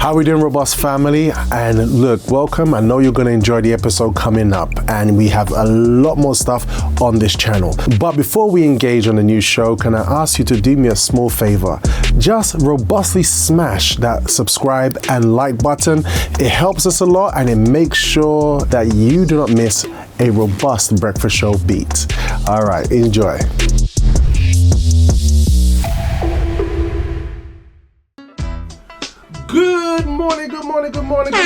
How we doing, Robust family? And look, welcome. I know you're going to enjoy the episode coming up, and we have a lot more stuff on this channel. But before we engage on the new show, can I ask you to do me a small favor? Just robustly smash that subscribe and like button. It helps us a lot, and it makes sure that you do not miss a robust breakfast show beat. All right, enjoy. Good morning. And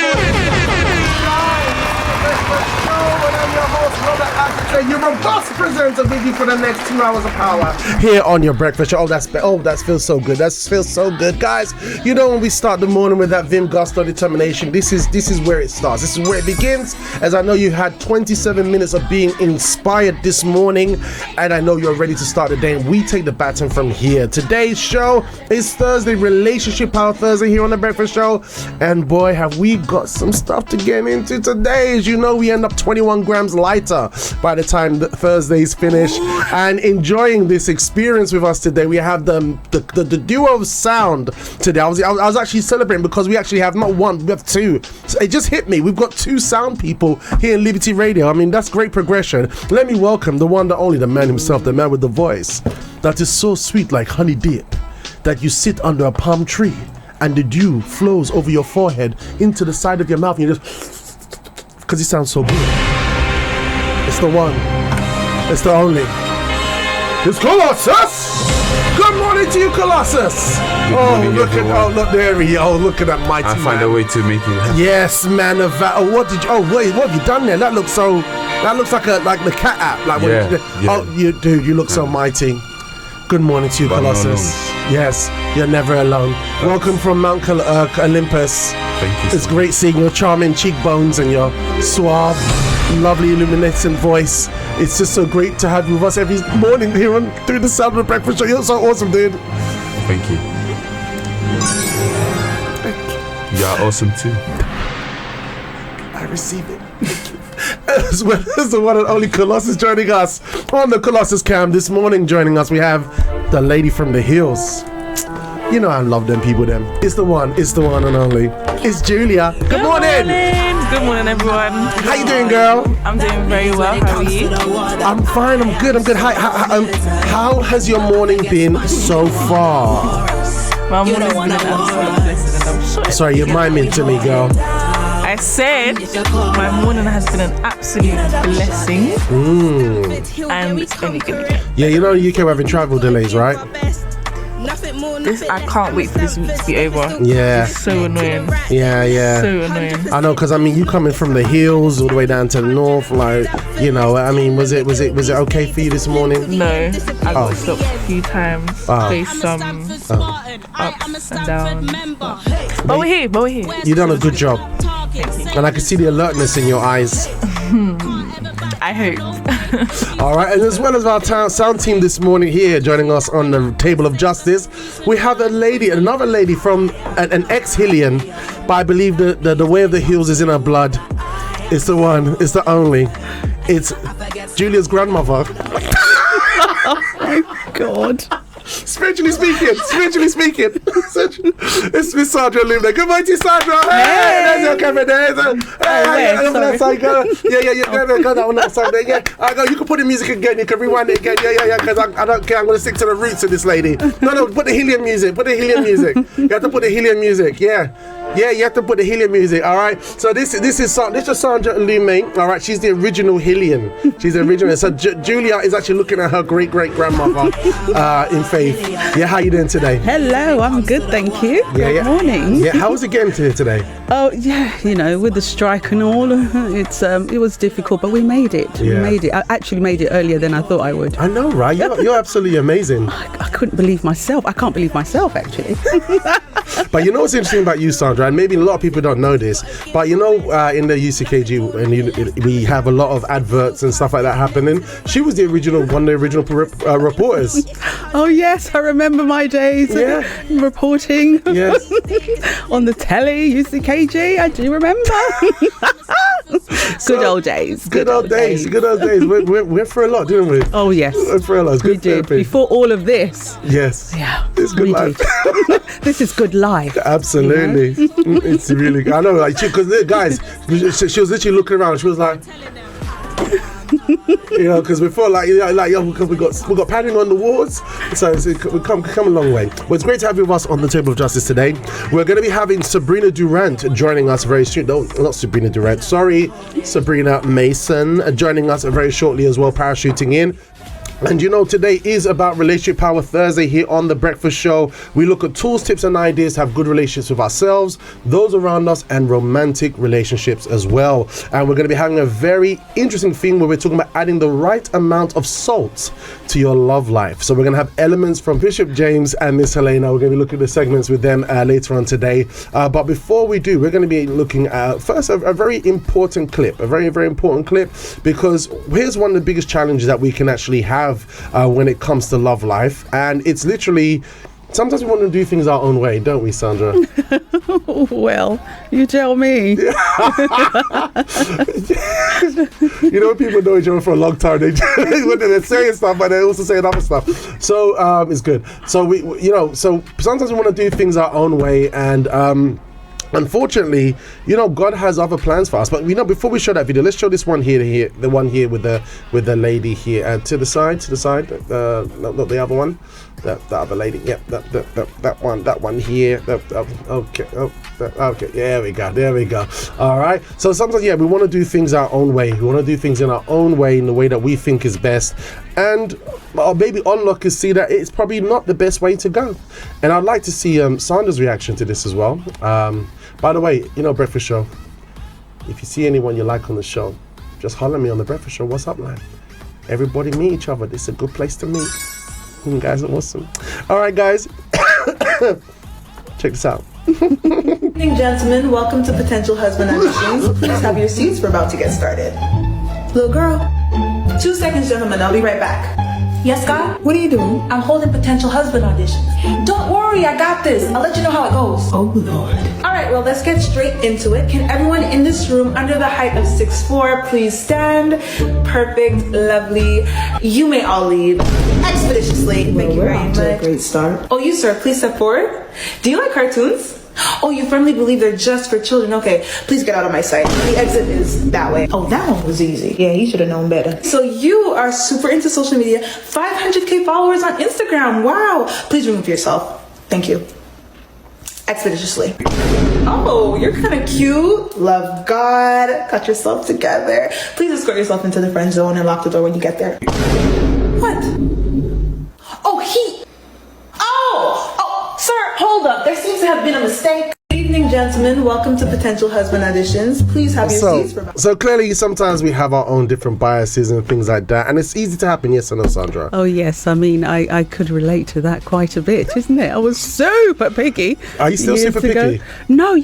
I'm your host, Brother Ashitey, your robust presenter with you for the next 2 hours of power here on your breakfast show. That feels so good. That feels so good, guys. You know, when we start the morning with that vim, gusto, determination, this is where it starts. This is where it begins. As I know you had 27 minutes of being inspired this morning, and I know you're ready to start the day. And we take the baton from here. Today's show is Thursday, Relationship Power Thursday here on the breakfast show, and boy, have we got some stuff to get into today. As you know, we end up 21 grams lighter by the time the Thursday's finish. And enjoying this experience with us today, we have the duo of sound today. I was actually celebrating because we actually have not one, we have two. So it just hit me. We've got two sound people here in Liberty Radio. I mean, that's great progression. Let me welcome the one, the only, the man himself, the man with the voice that is so sweet like honey dip, that you sit under a palm tree and the dew flows over your forehead into the side of your mouth, and you just, because he sounds so good. It's the one, it's the only, it's Colossus. Good morning to you, Colossus. Look there he, look at that mighty man. I find a way to make you happy. Yes, man of valor. What have you done there? That looks like the cat app. You look so mighty. Good morning to you, Colossus. Yes, you're never alone. Welcome from Mount Olympus. Thank you. It's great seeing your charming cheekbones and your suave, lovely, illuminating voice. It's just so great to have you with us every morning here on Through the Sound of the Breakfast Show. You're so awesome, dude. Thank you. You're awesome too. I receive it. Thank you. As well as the one and only Colossus joining us on the Colossus Cam this morning. Joining us, we have the lady from the hills. You know I love them people, them. It's the one and only. It's Julia. Good morning. Good morning, everyone. How you doing, girl? I'm doing very well. How are you? I'm fine. I'm good. How has your morning been so far? My morning's been an absolute blessing, and I'm sure. Sorry, you're miming to me, girl. I said my morning has been an absolute blessing, and it's only good. Yeah, you know in the UK we're having travel delays, right? I can't wait for this week to be over. Yeah. It's so annoying. Yeah. So annoying. I know, because I mean, you coming from the hills all the way down to the north, like, you know, I mean, was it okay for you this morning? No, I got stopped a few times. Faced some ups and downs. But we're here. You done a good job. And I can see the alertness in your eyes. I hope. All right, and as well as our sound team this morning here joining us on the table of justice, we have another lady from an ex-Hillian, but I believe the way of the hills is in her blood. It's the one, it's the only. It's Julia's grandmother. Oh my God. Spiritually speaking, it's Miss Sandra Loom there. Good morning to you, Sandra. Hey, there's your camera there. Go that one outside there. Yeah, I go. You can put the music again. You can rewind it again. Yeah. Because I don't care. I'm gonna stick to the roots of this lady. No. Put the helium music. You have to put the helium music. Yeah, you have to put the helium music. All right. So this is Sandra Loom. All right. She's the original Hillian. She's the original. So Julia is actually looking at her great grandmother in faith. Yeah, how you doing today? Hello, I'm good, thank you. Good morning. Yeah, how was it getting to here today? Oh yeah, you know, with the strike and all, it was difficult, but we made it. Yeah. We made it. I actually made it earlier than I thought I would. I know, right? You're absolutely amazing. I couldn't believe myself. I can't believe myself, actually. But you know what's interesting about you, Sandra, and maybe a lot of people don't know this, but you know, in the UCKG, and we have a lot of adverts and stuff like that happening. She was one of the original reporters. Oh yes, I remember my days. Reporting. Yes. On the telly, UCKG. I do remember. Good old days. Good old days. Good old days. We went through a lot, didn't we? Oh, yes. We went through a lot. It's good did. therapy. Before all of this. Yes. Yeah. It's good life. This is good life. Absolutely. It's really good. I know, like, because guys, she was literally looking around. She was like, because before, because we got padding on the walls, so we've come a long way. But it's great to have you with us on the Table of Justice today. We're going to be having Sabrina Durant joining us very soon. No, not Sabrina Durant. Sorry, Sabrina Mason joining us very shortly as well, parachuting in. And today is about Relationship Power Thursday here on The Breakfast Show. We look at tools, tips and ideas to have good relationships with ourselves, those around us, and romantic relationships as well. And we're going to be having a very interesting theme where we're talking about adding the right amount of salt to your love life. So we're going to have elements from Bishop James and Miss Helena. We're going to be looking at the segments with them later on today. But before we do, we're going to be looking at first a very important clip, a very, very important clip, because here's one of the biggest challenges that we can actually have when it comes to love life, and it's literally sometimes we want to do things our own way, don't we, Sandra? Well, you tell me. When people know each other for a long time, they're saying stuff, but they're also saying other stuff. So it's good. So so sometimes we want to do things our own way, and unfortunately, God has other plans for us. But before we show that video, let's show this one here, the one here with the lady here to the side. Not the other one, the other lady. Yep, that one here. Okay, there we go. All right. So sometimes, we want to do things our own way. We want to do things in our own way, in the way that we think is best. And our baby onlookers see that it's probably not the best way to go. And I'd like to see Sandra's reaction to this as well. By the way, Breakfast Show, if you see anyone you like on the show, just holler at me on the Breakfast Show. What's up, man? Everybody meet each other. This is a good place to meet. You guys are awesome. All right, guys. Check this out. Good evening, gentlemen. Welcome to Potential Husband Auditions. Please have your seats. We're about to get started. Little girl, 2 seconds, gentlemen. I'll be right back. Yes, God? What are you doing? I'm holding potential husband auditions. Don't worry, I got this. I'll let you know how it goes. Oh, Lord. All right, well, let's get straight into it. Can everyone in this room under the height of 6'4" please stand? Perfect, lovely. You may all leave expeditiously. Thank you very much. A great start. Oh, you, sir, please step forward. Do you like cartoons? Oh, you firmly believe they're just for children. Okay, please get out of my sight. The exit is that way. Oh, that one was easy. Yeah, he should have known better. So you are super into social media. 500K followers on Instagram. Wow. Please remove yourself. Thank you. Expeditiously. Oh, you're kind of cute. Love God. Got yourself together. Please escort yourself into the friend zone and lock the door when you get there. What? Oh, sir, hold up. There seems to have been a mistake. Good evening, gentlemen. Welcome to Potential Husband Auditions. Please have your seats. So clearly, sometimes we have our own different biases and things like that, and it's easy to happen, yes or no, Sandra? Oh, yes. I mean, I could relate to that quite a bit, isn't it? I was super picky. Are you still super picky? No,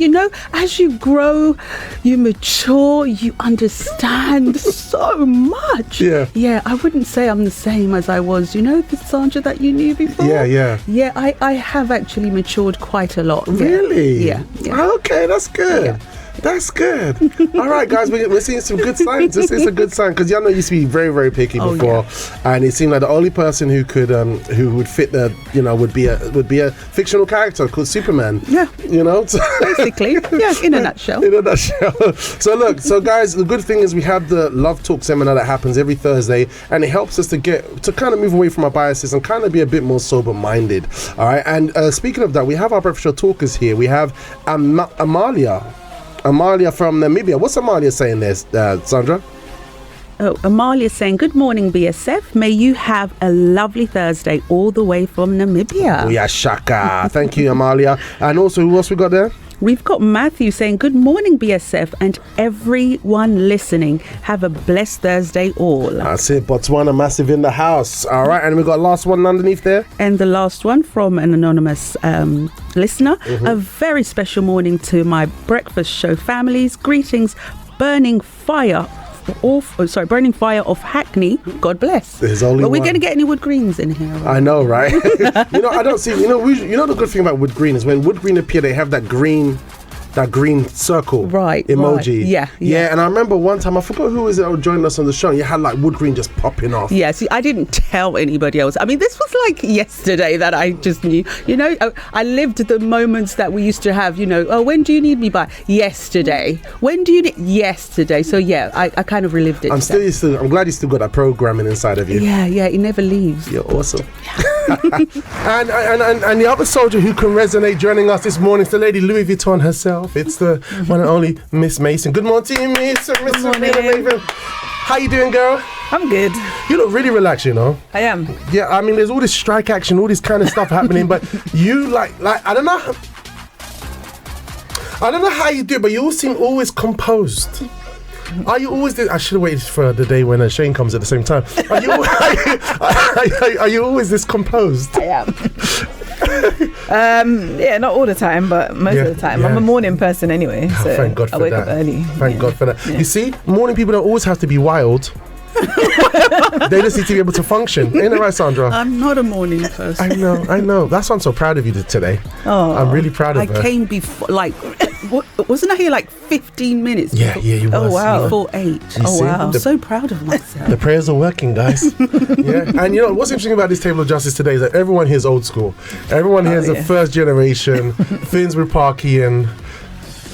as you grow, you mature, you understand so much. Yeah. Yeah, I wouldn't say I'm the same as I was, the Sandra that you knew before. Yeah. Yeah, I have actually matured quite a lot. Really? Yeah. Okay, that's good. Yeah. That's good. All right, guys, we're seeing some good signs. This is a good sign, because y'all know I used to be very, very picky before, and it seemed like the only person who could who would fit the would be a fictional character called Superman. Yeah. Basically, yeah, in a nutshell. In a nutshell. So guys, the good thing is we have the Love Talk seminar that happens every Thursday, and it helps us to kind of move away from our biases and kind of be a bit more sober-minded. All right, and speaking of that, we have our Breakfast Show talkers here. We have Amalia from Namibia. What's Amalia saying there, Sandra? Oh, Amalia saying, good morning, BSF. May you have a lovely Thursday all the way from Namibia. Oh, yeah, shaka. Thank you, Amalia. And also, who else we got there? We've got Matthew saying, good morning, BSF, and everyone listening. Have a blessed Thursday all. That's it. Botswana Massive in the house. All right. And we got last one underneath there. And the last one from an anonymous listener. Mm-hmm. A very special morning to my Breakfast Show families. Greetings, Burning Fire of Hackney. God bless. There's only But we're one. going to get any wood greens in here. I know, right? I don't see. The good thing about wood green is when wood green appear, they have that green that green circle emoji. Right. Yeah. And I remember one time, I forgot who was it that joined us on the show. You had like wood green just popping off. Yeah, see, I didn't tell anybody else. I mean, this was like yesterday that I just knew. You know, I lived the moments that we used to have, you know, oh, when do you need me by? Yesterday. When do you need? Yesterday. So yeah, I kind of relived it. I'm glad you still got that programming inside of you. Yeah, it never leaves. You're awesome. and the other soldier who can resonate joining us this morning is the lady Louis Vuitton herself. It's the one and only Miss Mason. Good morning to you, Miss Mason. How you doing, girl? I'm good. You look really relaxed, you know. I am. Yeah, I mean, there's all this strike action, all this kind of stuff happening, but you like I don't know how you do it, but you all seem always composed. Are you always? I should have waited for the day when Shane comes at the same time. Are you always this composed? I am. Yeah, not all the time, but most of the time. Yeah. I'm a morning person anyway, so thank God for I wake that. up early. Thank God for that. Yeah. You see, morning people don't always have to be wild. They just need to be able to function. Ain't it right, Sandra? I'm not a morning person. I know. That's why I'm so proud of you today. Oh, I'm really proud of her. I came before, like, wasn't I here like 15 minutes? Yeah, you was. Oh, wow. You know? Before 8. Oh, wow. I'm so proud of myself. The prayers are working, guys. Yeah. And you know, what's interesting about this table of justice today is that everyone here is old school. Everyone here is the first generation, Finsbury Parkian.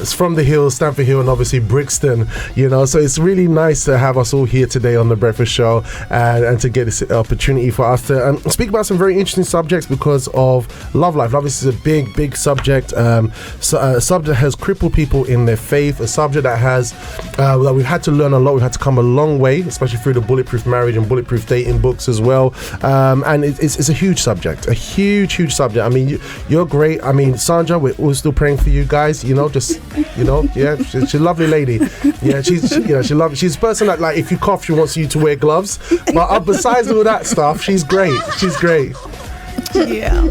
It's from the Hills, Stamford Hill, and obviously Brixton, you know, so it's really nice to have us all here today on The Breakfast Show and to get this opportunity for us to speak about some very interesting subjects because of love life. Love is a big subject, a subject that has crippled people in their faith, a subject that has that we've had to learn a lot, we've had to come a long way, especially through the Bulletproof Marriage and Bulletproof Dating books as well, and it's a huge subject, a huge subject. I mean, you're great. I mean, Sandra, we're still praying for you guys, you know, just... You know, yeah, she's a lovely lady. Yeah, she's a person that, like, if you cough, she wants you to wear gloves. But besides all that stuff, she's great. Yeah.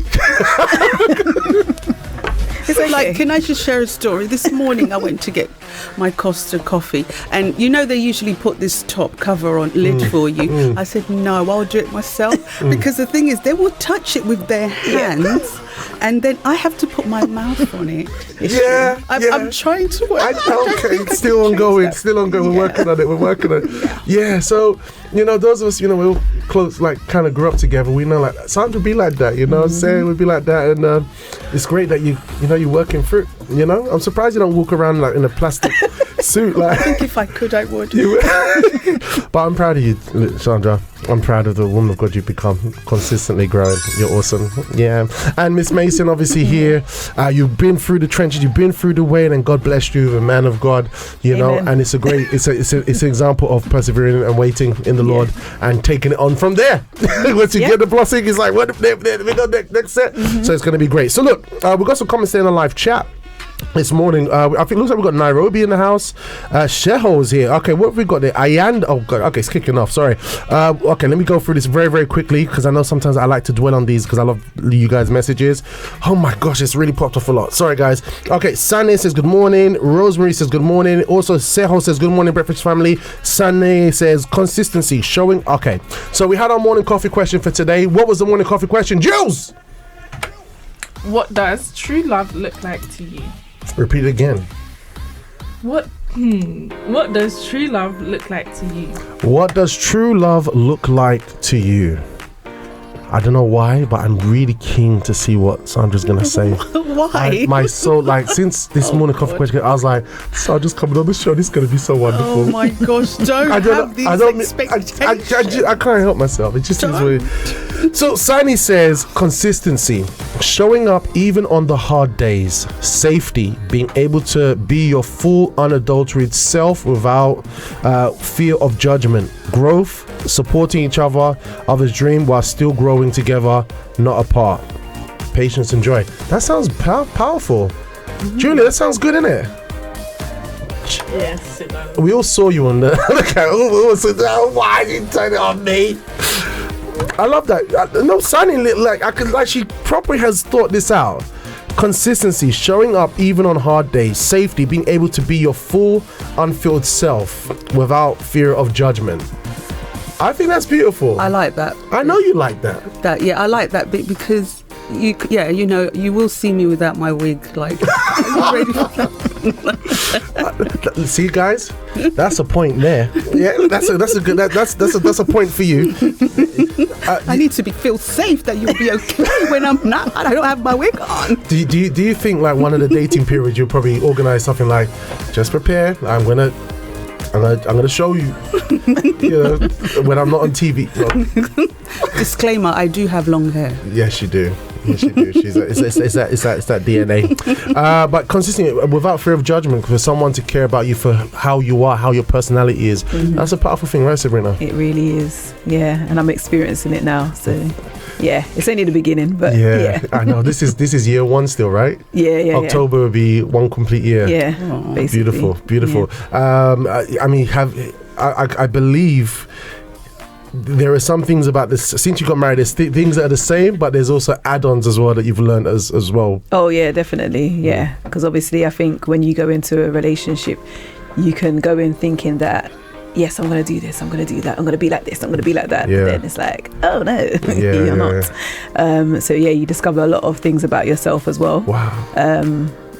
It's like, can I just share a story? This morning I went to get my Costa coffee, and you know they usually put this top cover on lid for you. I said no, I'll do it myself because the thing is they will touch it with their hands. And then I have to put my mouth on it. I'm trying to work. Okay, still ongoing. We're working on it. Yeah, so, you know, those of us, you know, we're all close, like, kind of grew up together. We know, like, Sandra be like that, you know what I'm saying? We'd be like that. And it's great that you're working through, you know? I'm surprised you don't walk around, like, in a plastic suit. Like. I think if I could, I would. But I'm proud of you, Sandra. I'm proud of the woman of God you've become, consistently growing. You're awesome. Yeah. And Miss Mason, obviously here, you've been through the trenches, you've been through the way, and God blessed you with a man of God, you know, and it's a great, it's an example of persevering and waiting in the Lord and taking it on from there. Once you get the blessing, it's like, what, we got next set. So it's going to be great. So look, we've got some comments there in the live chat. This morning, I think it looks like we've got Nairobi in the house. Sheho's here. Okay, what have we got there? Ayand. Oh, God. Okay, it's kicking off. Sorry. Okay, let me go through this very quickly because I know sometimes I like to dwell on these because I love you guys' messages. Oh my gosh, it's really popped off a lot. Sorry, guys. Okay, Sane says good morning. Rosemary says good morning. Also, Seho says good morning, breakfast family. Sane says consistency showing. Okay, so we had our morning coffee question for today. What was the morning coffee question, Jules? What does true love look like to you? Repeat it again. What does true love look like to you? What does true love look like to you? I don't know why, but I'm really keen to see what Sandra's gonna say. Why? My soul, like, since this morning coffee question, I was like, Sandra's coming on the show. This is gonna be so wonderful. Oh my gosh! Don't have these expectations. I can't help myself. It just is weird. So Sani says consistency, showing up even on the hard days, safety, being able to be your full unadulterated self without fear of judgment, growth, supporting each other's dream while still growing together, not apart, patience and joy. That sounds powerful. Julia, that sounds good, innit? Yes, it does. We all saw you on the why are you turning it on me? I love that. No, Sunny, like she properly has thought this out. Consistency, showing up even on hard days, safety, being able to be your full, unfiltered self without fear of judgment. I think that's beautiful. I like that. I know you like that. I like that bit because you know, you will see me without my wig. Like, are you ready for that? See, guys, that's a point there. Yeah, that's a good. That's a point for you. I need to feel safe that you'll be okay when I don't have my wig on. Do you think like one of the dating periods you'll probably organize something like, just prepare, I'm gonna show you, when I'm not on TV. No. Disclaimer: I do have long hair. Yes, you do. Yes, you do. It's that DNA. But consistently, without fear of judgment, for someone to care about you for how you are, how your personality is, that's a powerful thing, right, Sabrina? It really is. Yeah, and I'm experiencing it now. So, yeah, it's only the beginning, but yeah. I know. This is year one still, right? Yeah. October will be one complete year. Yeah, basically. Beautiful. Yeah. I mean, I believe there are some things about this since you got married. There's things that are the same, but there's also add-ons as well that you've learned as well. Oh yeah, definitely. Yeah, because obviously I think when you go into a relationship, you can go in thinking that, yes, I'm going to do this, I'm going to do that, I'm going to be like this, I'm going to be like that. Yeah. But then it's like, oh no, you're not. So yeah, you discover a lot of things about yourself as well. Wow.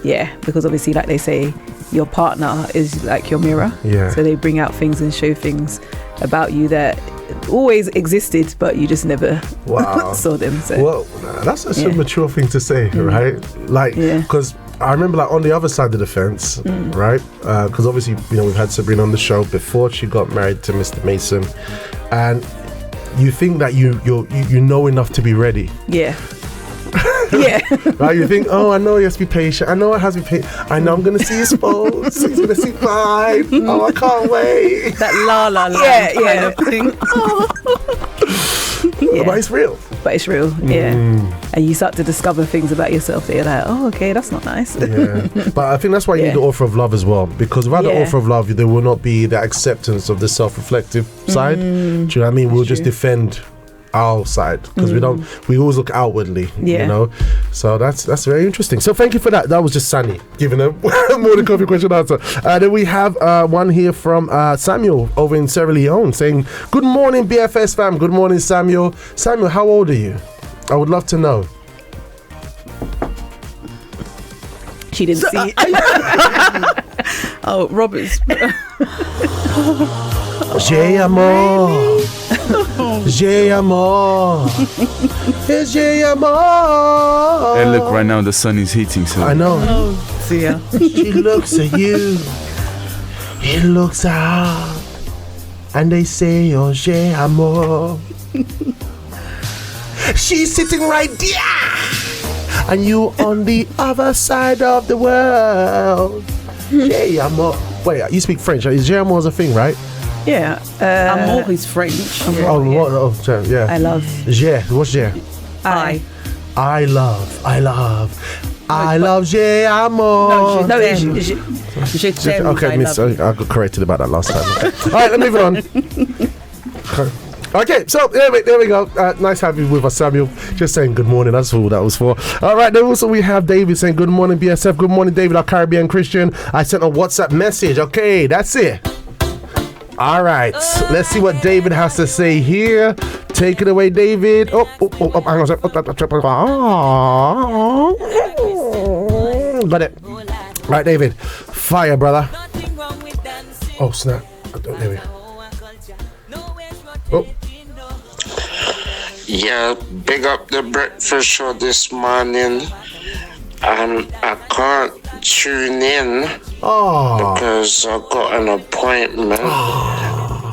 Yeah, because obviously, like they say, your partner is like your mirror. Yeah. So they bring out things and show things about you that always existed, but you just never saw them. So. Well, that's such a mature thing to say, right? Like, because I remember, like, on the other side of the fence, right? Because obviously, we've had Sabrina on the show before she got married to Mr. Mason, and you think that you know enough to be ready. Yeah. Yeah. Right, you think, oh, I know he has to be patient. I know it has to be patient. I know I'm going to see his pose. He's going to see mine. Oh, I can't wait. That la la la kind of thing. But it's real. Yeah. And you start to discover things about yourself that you're like, oh, okay, that's not nice. Yeah. But I think that's why you need the offer of love as well, because without the offer of love, there will not be the acceptance of the self-reflective side. Do you know what I mean? We'll just defend our side because we always look outwardly, so that's very interesting. So thank you for that. That was just Sunny giving a more than coffee question answer. Then we have one here from Samuel over in Sierra Leone saying, good morning BFS fam. Good morning, Samuel. How old are you? I would love to know. She didn't see it. Oh, Robert's. J'ai amor. J'ai amor. J'ai amor. And look, right now the sun is heating, so I know. Oh, dear. She looks at you. He looks at her. And they say, oh, j'ai amor. She's sitting right there. And you on the other side of the world. J'ai amor. Wait, you speak French. J'ai amor is a thing, right? Yeah. Amour is French. Yeah. I love. J'ai. What's j'ai? I love j'ai amor. No, it's Je t'aime. Okay, miss. I got corrected about that last time. Okay. All right, let's move it on. Okay, so there we go. Nice having you with us, Samuel. Just saying good morning. That's all that was for. All right, then also we have David saying good morning, BSF. Good morning, David, our Caribbean Christian. I sent a WhatsApp message. Okay, that's it. All right, let's see what David has to say here. Take it away, David. Hang on a second. Got it. Right, David. Fire, brother. Oh, snap. There we go. Oh. Yeah, big up the breakfast show this morning. I can't tune in because I've got an appointment.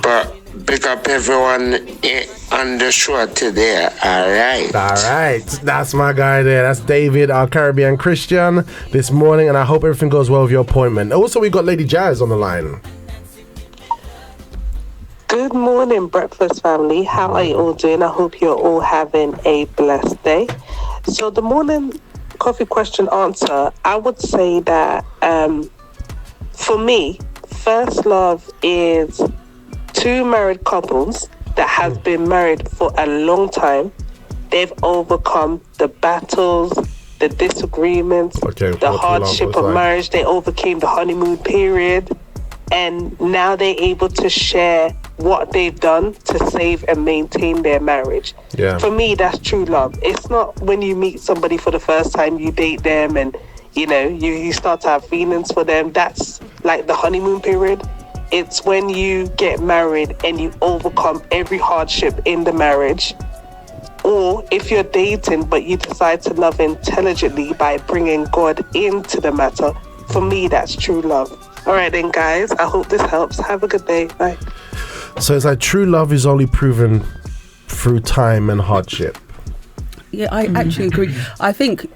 But big up everyone on the show today. All right. That's my guy there. That's David, our Caribbean Christian, this morning, and I hope everything goes well with your appointment. Also, we got Lady Jazz on the line. Good morning, breakfast family. How are you all doing? I hope you're all having a blessed day. So the morning coffee question answer, I would say that for me, first love is two married couples that have been married for a long time. They've overcome the battles, the disagreements, the hardship of marriage. They overcame the honeymoon period. And now they're able to share what they've done to save and maintain their marriage. Yeah. For me, that's true love. It's not when you meet somebody for the first time, you date them and you know, you start to have feelings for them. That's like the honeymoon period. It's when you get married and you overcome every hardship in the marriage. Or if you're dating but you decide to love intelligently by bringing God into the matter, for me, that's true love. All right then, guys, I hope this helps. Have a good day. Bye. So it's like true love is only proven through time and hardship. Yeah, I actually agree. I think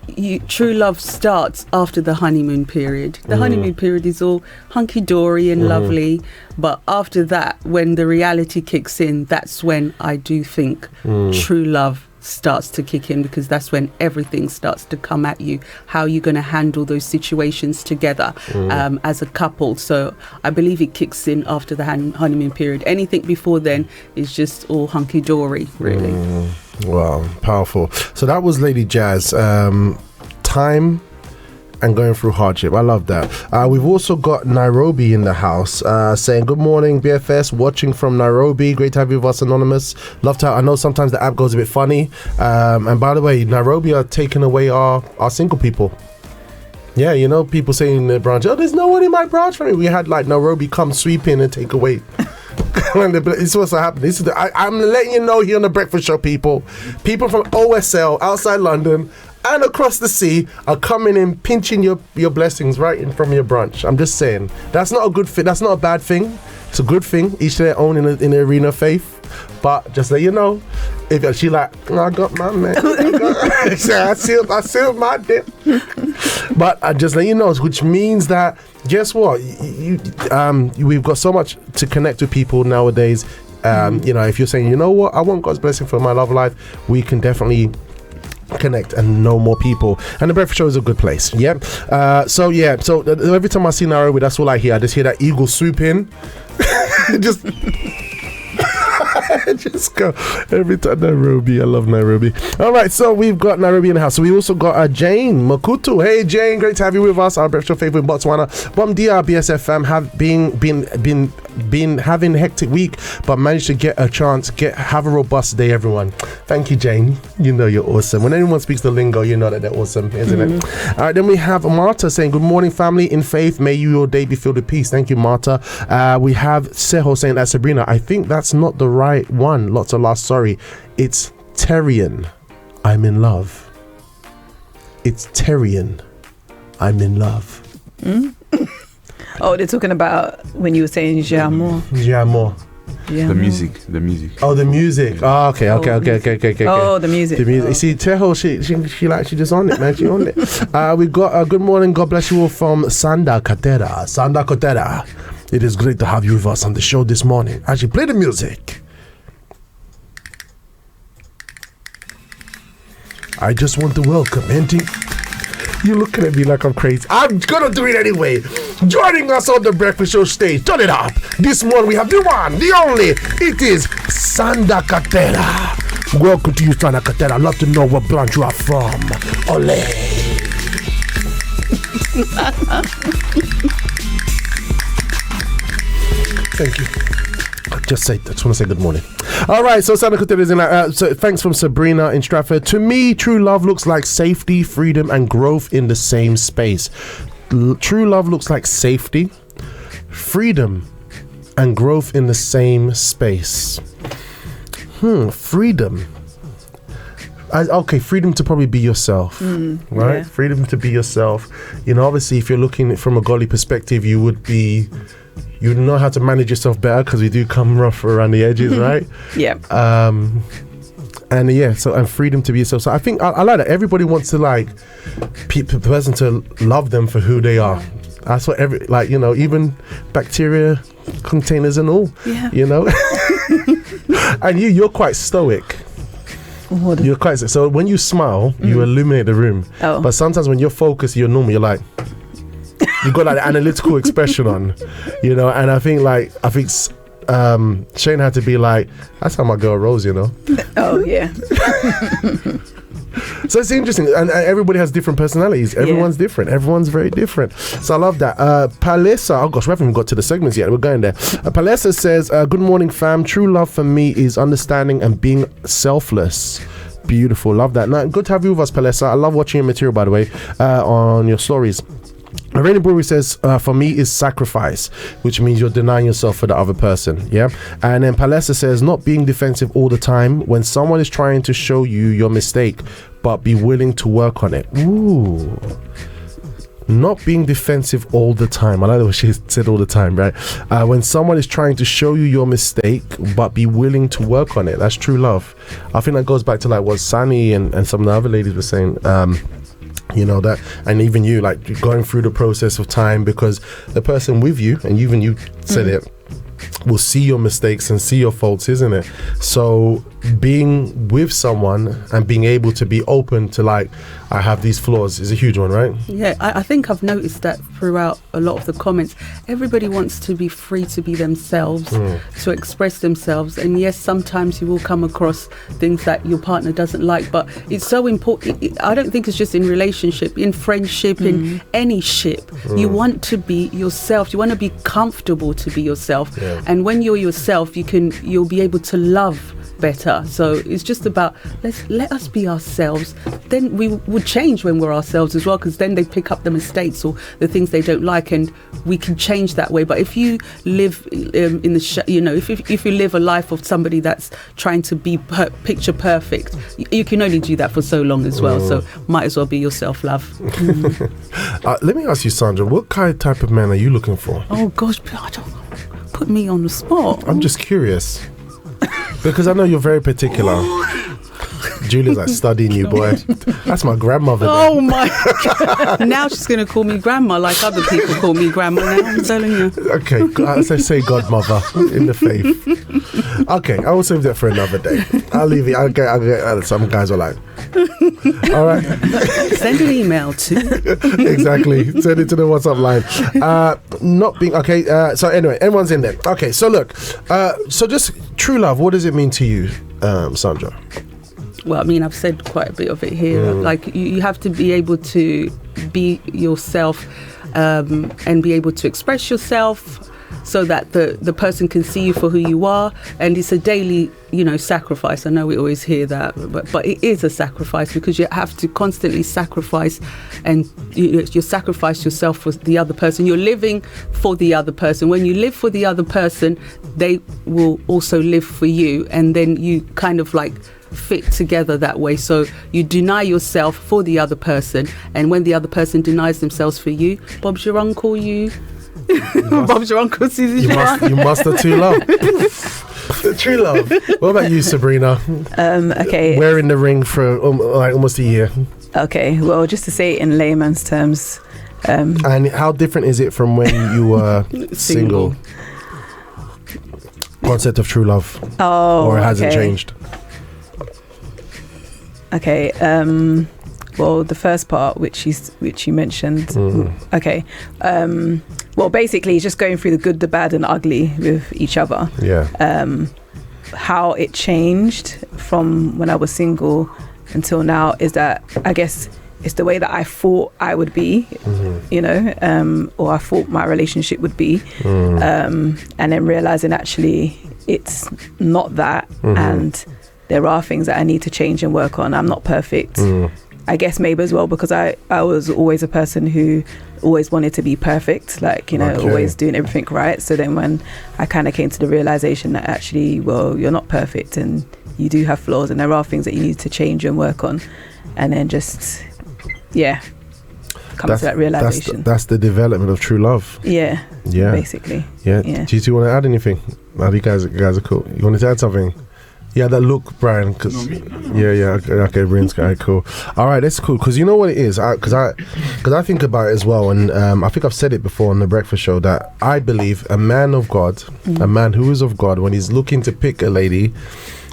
true love starts after the honeymoon period. The honeymoon period is all hunky-dory and lovely, but after that, when the reality kicks in, that's when I do think true love starts to kick in, because that's when everything starts to come at you. How you're going to handle those situations together as a couple. So I believe it kicks in after the honeymoon period. Anything before then is just all hunky-dory, really. Wow, powerful. So that was Lady Jazz. Time and going through hardship. I love that. We've also got Nairobi in the house saying, good morning, BFS, watching from Nairobi. Great to have you with us, Anonymous. Love to. I know sometimes the app goes a bit funny. And by the way, Nairobi are taking away our single people. Yeah, you know, people saying in the branch, oh, there's no one in my branch for me. We had like Nairobi come sweep in and take away. It's what's happening. I'm letting you know here on the Breakfast Show, people from OSL outside London and across the sea are coming in, pinching your blessings right in from your brunch. I'm just saying, that's not a good thing. That's not a bad thing. It's a good thing. Each to their own in the arena of faith. But just let you know, if she like, I got my man. I sealed my dip. But I just let you know, which means that, guess what? We've got so much to connect with people nowadays. You know, if you're saying, you know what, I want God's blessing for my love life, we can definitely connect and know more people, and the Breakfast Show is a good place. So every time I see Nairobi, that's all I hear. I just hear that eagle swoop in. Just go every time. Nairobi, I love Nairobi. All right, so we've got Nairobi in the house. So we also got Jane Makutu. Hey Jane, great to have you with us. Our Breakfast Show favorite in Botswana. Bom dia, BSF fam. Have been having a hectic week, but managed to get a chance. Have a robust day, everyone. Thank you, Jane. You know you're awesome. When anyone speaks the lingo, you know that they're awesome, isn't it? All right, then we have Marta saying, good morning, family in faith. May your day be filled with peace. Thank you, Marta. We have Seho saying that Sabrina, I think that's not the right one. Lots of laughs. Sorry. It's Terrian. I'm in love. It's Terrian. I'm in love. Oh, they're talking about when you were saying J'amour. J'amour. The music. Oh, the music. Oh, okay. Oh, the music. The music. You see, Teho, she just on it, man. She on it. We got good morning. God bless you all from Sanda Kotera. It is great to have you with us on the show this morning. Actually, play the music. I just want to welcome Auntie. You're looking at me like I'm crazy. I'm gonna do it anyway. Joining us on the Breakfast Show stage, turn it up. This morning we have the one, the only. It is Sanda Katera. Welcome to you, Sanda Katera. I'd love to know what branch you are from. Ole. Thank you. I just want to say good morning. All right, so Santa Cruz is in so thanks from Sabrina in Stratford. To me, true love looks like safety, freedom, and growth in the same space. True love looks like safety, freedom, and growth in the same space. Freedom. Freedom to probably be yourself, right? Yeah. Freedom to be yourself. You know, obviously, if you're looking from a godly perspective, you know how to manage yourself better, because we do come rough around the edges, right? Yeah. And freedom to be yourself. So I think I like that. Everybody wants to like the person to love them for who they are. That's what even bacteria containers and all. Yeah. You know. And you're quite stoic. You're quite so when you smile, you illuminate the room. Oh. But sometimes when you're focused, you're normal. You're like. You got like the analytical expression on, you know, and I think Shane had to be like, that's how my girl rolls, you know. Oh yeah. So it's interesting, and everybody has different personalities. Everyone's different. Everyone's very different. So I love that. Palesa, oh gosh, we haven't even got to the segments yet. We're going there. Palesa says, good morning, fam. True love for me is understanding and being selfless. Beautiful. Love that. Now, good to have you with us, Palessa. I love watching your material, by the way, on your stories. Rainy Brewery says, for me, is sacrifice, which means you're denying yourself for the other person. Yeah. And then Palessa says, not being defensive all the time when someone is trying to show you your mistake, but be willing to work on it. Ooh. Not being defensive all the time. I like what she said, all the time, right? When someone is trying to show you your mistake, but be willing to work on it. That's true love. I think that goes back to like what Sani and some of the other ladies were saying. You know that, and even you, like going through the process of time, because the person with you, and even you said it, will see your mistakes and see your faults, isn't it? So being with someone and being able to be open to like, I have these flaws is a huge one, right? Yeah, I think I've noticed that throughout a lot of the comments. Everybody wants to be free to be themselves, to express themselves. And yes, sometimes you will come across things that your partner doesn't like, but it's so important. I don't think it's just in relationship, in friendship, in any ship. You want to be yourself. You want to be comfortable to be yourself. Yeah. And when you're yourself, you'll be able to love better. So it's just about let us be ourselves. Then we would change when we're ourselves as well, because then they pick up the mistakes or the things they don't like, and we can change that way. But if you live in the if you live a life of somebody that's trying to be picture perfect, you can only do that for so long as well. So might as well be yourself, love. Let me ask you, Sandra, what type of man are you looking for? Oh gosh, put me on the spot. I'm just curious. Because I know you're very particular. Julia's like studying you, boy. That's my grandmother. Oh my God. Now she's going to call me grandma like other people call me grandma now, I'm telling you. Okay, as I say godmother in the faith. Okay, I will save that for another day. I'll leave it. I'll get some guys are like, all right. Send an email to. Exactly. Send it to the WhatsApp line. Not being, okay, so anyway, everyone's in there. Okay, so look, so just true love, what does it mean to you, Sandra? Well, I mean, I've said quite a bit of it here. Like, you have to be able to be yourself and be able to express yourself so that the person can see you for who you are. And it's a daily, sacrifice. I know we always hear that, but it is a sacrifice, because you have to constantly sacrifice, and you sacrifice yourself for the other person. You're living for the other person. When you live for the other person, they will also live for you, and then you kind of like fit together that way. So you deny yourself for the other person, and when the other person denies themselves for you, Bob's your uncle, Bob's your uncle, Susie. You must have true love. The true love. What about you, Sabrina? Okay. We're in the ring for almost a year. Okay, well, just to say it in layman's terms. And how different is it from when you were single? Concept of true love. Oh, or it hasn't changed? Okay. Well, the first part, which you mentioned. Okay. Well, basically, just going through the good, the bad, and ugly with each other. Yeah. How it changed from when I was single until now is that, I guess, it's the way that I thought I would be, or I thought my relationship would be, and then realizing actually it's not that, and there are things that I need to change and work on. I'm not perfect. I guess maybe as well because I was always a person who always wanted to be perfect, always doing everything right. So then when I kind of came to the realization that actually, well, you're not perfect and you do have flaws and there are things that you need to change and work on, and then just, come to that realization. That's the development of true love. Yeah. Basically. Yeah. Do you two want to add anything? You guys are cool. You wanted to add something? Yeah, that look, Brian. Okay, Brian's guy, cool. All right, that's cool. Because you know what it is, because I think about it as well, and I think I've said it before on the breakfast show that I believe a man of God, a man who is of God, when he's looking to pick a lady,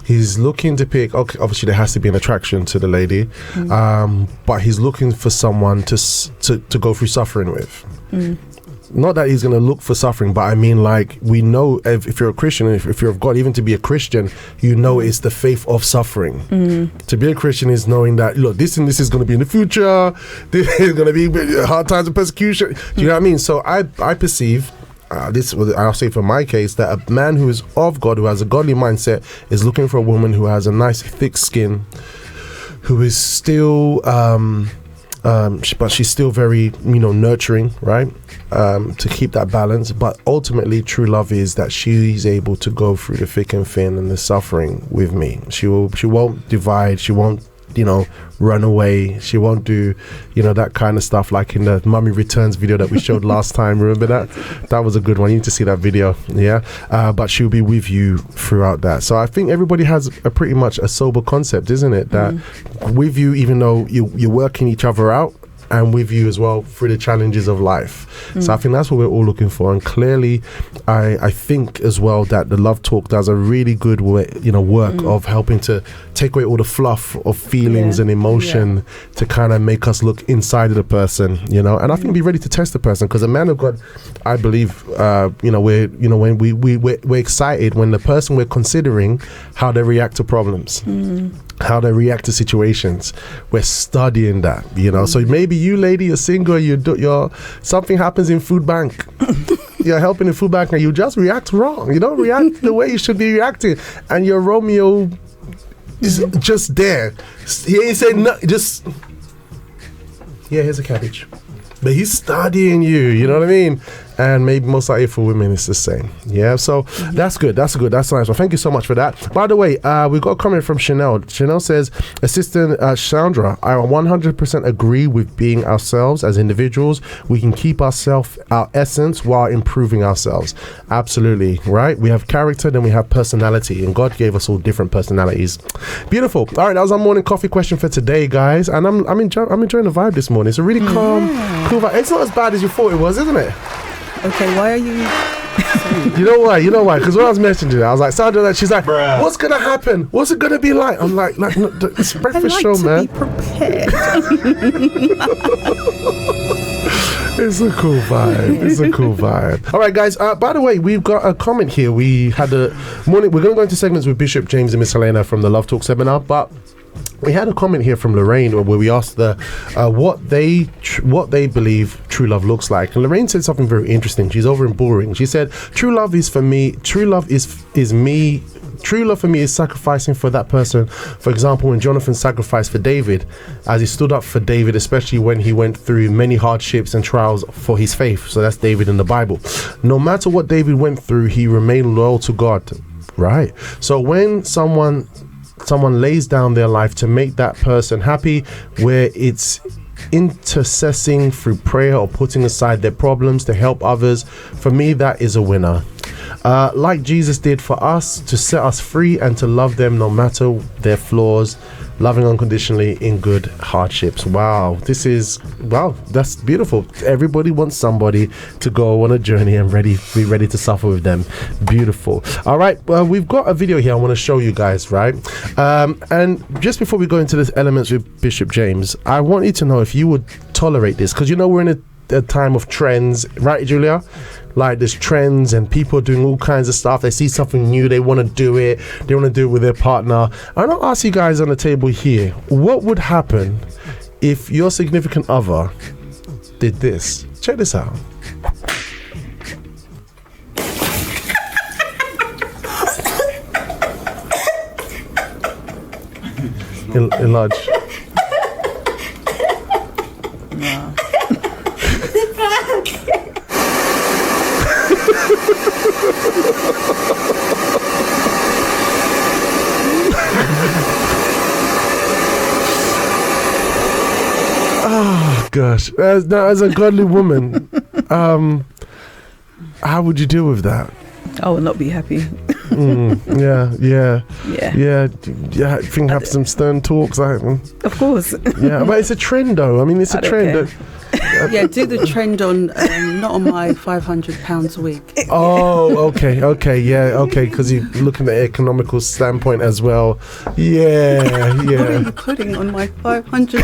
he's looking to pick. Okay, obviously there has to be an attraction to the lady, but he's looking for someone to go through suffering with. Not that he's going to look for suffering, but I mean, like, we know if you're a Christian, if you're of God, even to be a Christian, it's the faith of suffering. To be a Christian is knowing that, look, this and this is going to be in the future. This is going to be hard times and persecution. Do you know what I mean? So I perceive, I'll say for my case, that a man who is of God, who has a godly mindset, is looking for a woman who has a nice thick skin, who is still but she's still very, nurturing, right? To keep that balance. But ultimately, true love is that she's able to go through the thick and thin and the suffering with me. She won't divide. She won't, run away. She won't do, that kind of stuff like in the Mummy Returns video that we showed last time. Remember that? That was a good one. You need to see that video. Yeah. But she'll be with you throughout that. So I think everybody has a pretty much a sober concept, isn't it? That with you, even though you're working each other out, and with you as well through the challenges of life. So I think that's what we're all looking for. And clearly, I think as well that the Love Talk does a really good work of helping to take away all the fluff of feelings and emotion to kind of make us look inside of the person, and I think be ready to test the person, because a man of God, I believe, when we're excited when the person we're considering, how they react to problems. How they react to situations. We're studying that, So maybe you, lady, you're single, you're something happens in food bank. You're helping in food bank and you just react wrong. You don't react the way you should be reacting. And your Romeo is just there. He ain't saying no, just, here's a cabbage. But he's studying you, you know what I mean? And maybe most likely for women it's the same. Yeah, so that's good. That's nice. Well, thank you so much for that. By the way, we got a comment from Chanel. Chanel says, Assistant Chandra, I 100% agree with being ourselves as individuals. We can keep our essence while improving ourselves. Absolutely, right? We have character, then we have personality, and God gave us all different personalities. Beautiful. All right, that was our morning coffee question for today, guys. And I'm enjoying the vibe this morning. It's a really calm, cool vibe. It's not as bad as you thought it was, isn't it? Okay, why are you... You know why? Because when I was messaging her, I was like, Sandra, she's like, Bruh. What's going to happen? What's it going to be like? I'm like no, it's a breakfast show, man. Be prepared. It's a cool vibe. All right, guys. By the way, we've got a comment here. We had a morning. We're going to go into segments with Bishop James and Miss Helena from the Love Talk seminar, but we had a comment here from Lorraine where we asked what they believe true love looks like, and Lorraine said something very interesting. She's over in Bullring. She said, true love for me is sacrificing for that person. For example, when Jonathan sacrificed for David, as he stood up for David, especially when he went through many hardships and trials for his faith. So that's David in the Bible. No matter what David went through, he remained loyal to God. Right. So when someone lays down their life to make that person happy, where it's intercessing through prayer or putting aside their problems to help others, for me that is a winner. Like Jesus did for us, to set us free and to love them no matter their flaws, loving unconditionally in good hardships. That's beautiful. Everybody wants somebody to go on a journey and be ready to suffer with them. Beautiful. All right, well, we've got a video here I want to show you guys, right? And just before we go into the elements with Bishop James, I want you to know if you would tolerate this, because we're in a time of trends, right, Julia? Like there's trends and people are doing all kinds of stuff. They see something new, they want to do it. They want to do it with their partner. I'm going to ask you guys on the table here, what would happen if your significant other did this? Check this out. Enlarge. Wow. Oh gosh, as a godly woman, how would you deal with that? I would not be happy. Yeah. I think have some stern talks. Of course. Yeah, but it's a trend though. I mean, it's a trend. Yeah, do the trend on not on my £500 a week. Oh, okay, because you're looking at the economical standpoint as well. Yeah. You're putting on my £500.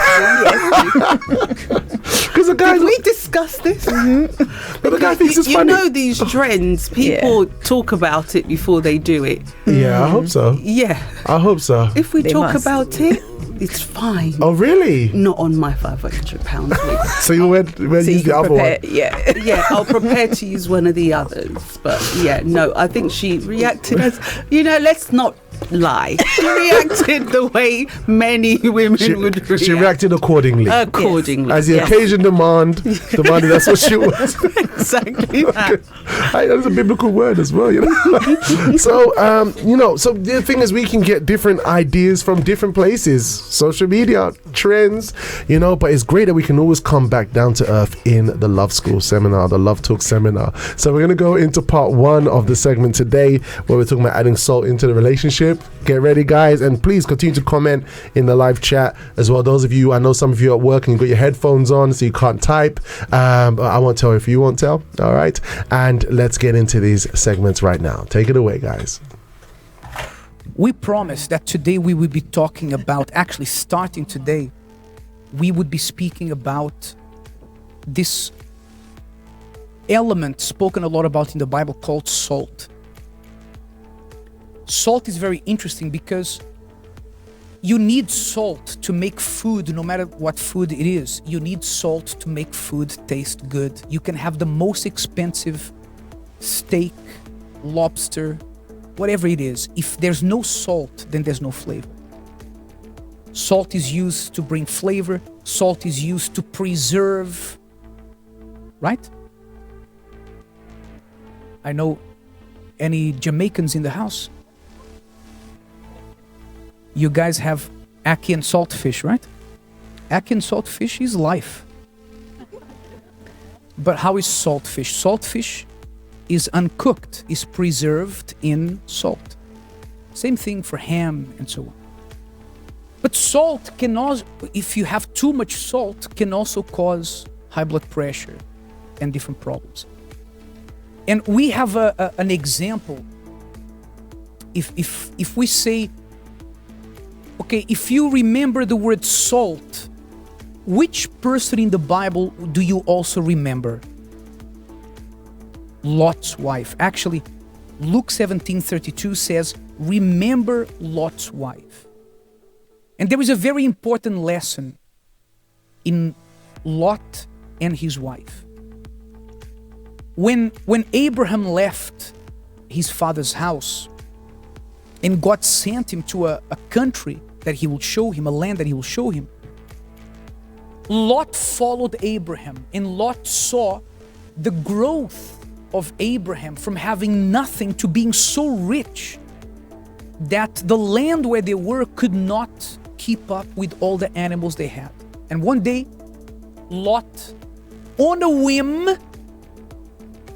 Because the guy. Did we discuss this? But the guy thinks it's funny. You know these trends. People talk about it before they do it. Yeah, I hope so. Yeah, I hope so. if we talk about it, it's fine. Oh, really? Not on my £500 a week. So you went use the other one? Yeah, I'll prepare to use one of the others. But yeah, no, I think she reacted as, let's not lie. She reacted the way many women would react. She reacted accordingly. Accordingly. As the occasion demanded, that's what she was. Exactly that. Hey, that's a biblical word as well, you know. So the thing is, we can get different ideas from different places, social media, trends, you know, but it's great that we can always come back down to earth in the Love School seminar, the Love Talk seminar. So we're going to go into part 1 of the segment today, where we're talking about adding salt into the relationship. Get ready, guys, and please continue to comment in the live chat as well. Those of you, I know some of you are at work and you've got your headphones on, so you can't type, but I won't tell if you won't tell. All right, and let's get into these segments right now. Take it away, guys. We promised that today we would be talking about, actually starting today, we would be speaking about this element spoken a lot about in the Bible called salt. Salt is very interesting because you need salt to make food, no matter what food it is. You need salt to make food taste good. You can have the most expensive steak, lobster, whatever it is. If there's no salt, then there's no flavor. Salt is used to bring flavor. Salt is used to preserve, right? I know any Jamaicans in the house. You guys have ackee and saltfish, right? Ackee and saltfish is life. But how is saltfish? Saltfish is uncooked, is preserved in salt. Same thing for ham and so on. But salt can also, if you have too much salt, can also cause high blood pressure and different problems. And we have an example. If we say, okay, if you remember the word salt, which person in the Bible do you also remember? Lot's wife. Actually, Luke 17:32 says, remember Lot's wife. And there is a very important lesson in Lot and his wife. When Abraham left his father's house and God sent him to a country that he will show him, a land that he will show him, Lot followed Abraham, and Lot saw the growth of Abraham from having nothing to being so rich that the land where they were could not keep up with all the animals they had. And one day, Lot, on a whim,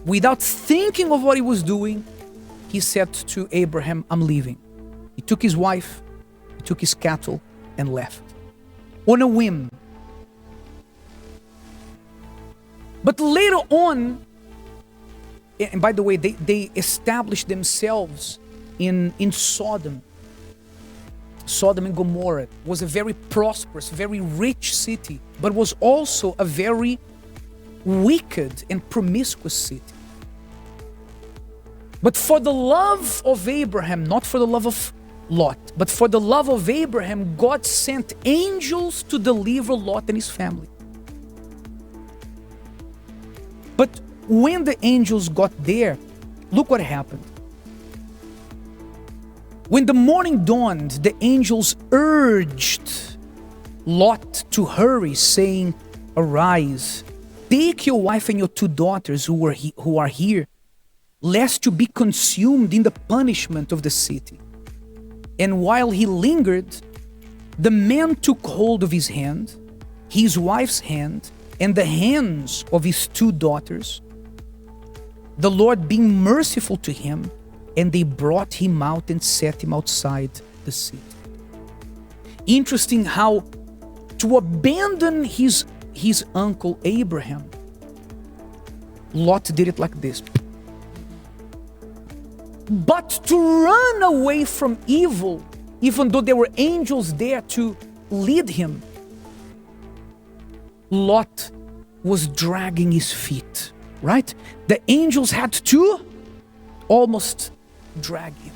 without thinking of what he was doing, he said to Abraham, I'm leaving. He took his wife, he took his cattle, and left. On a whim. But later on, and by the way, they established themselves in Sodom. Sodom and Gomorrah was a very prosperous, very rich city, but was also a very wicked and promiscuous city. But for the love of Abraham, not for the love of Lot, but for the love of Abraham, God sent angels to deliver Lot and his family. But when the angels got there, look what happened. When the morning dawned, the angels urged Lot to hurry, saying, arise, take your wife and your 2 daughters who are here, lest you be consumed in the punishment of the city. And while he lingered, the man took hold of his hand, his wife's hand, and the hands of his 2 daughters, the Lord being merciful to him, and they brought him out and set him outside the city. Interesting how to abandon his uncle Abraham, Lot did it like this. But to run away from evil, even though there were angels there to lead him, Lot was dragging his feet, right? The angels had to almost drag him.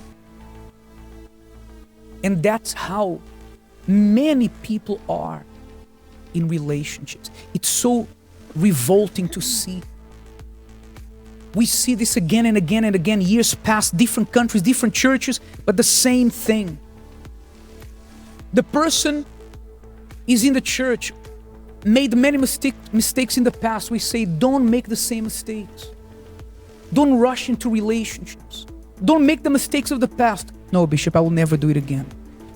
And that's how many people are in relationships. It's so revolting to see. We see this again and again and again. Years pass, different countries, different churches, but the same thing. The person is in the church, made many mistakes in the past. We say, don't make the same mistakes. Don't rush into relationships. Don't make the mistakes of the past. No, Bishop, I will never do it again.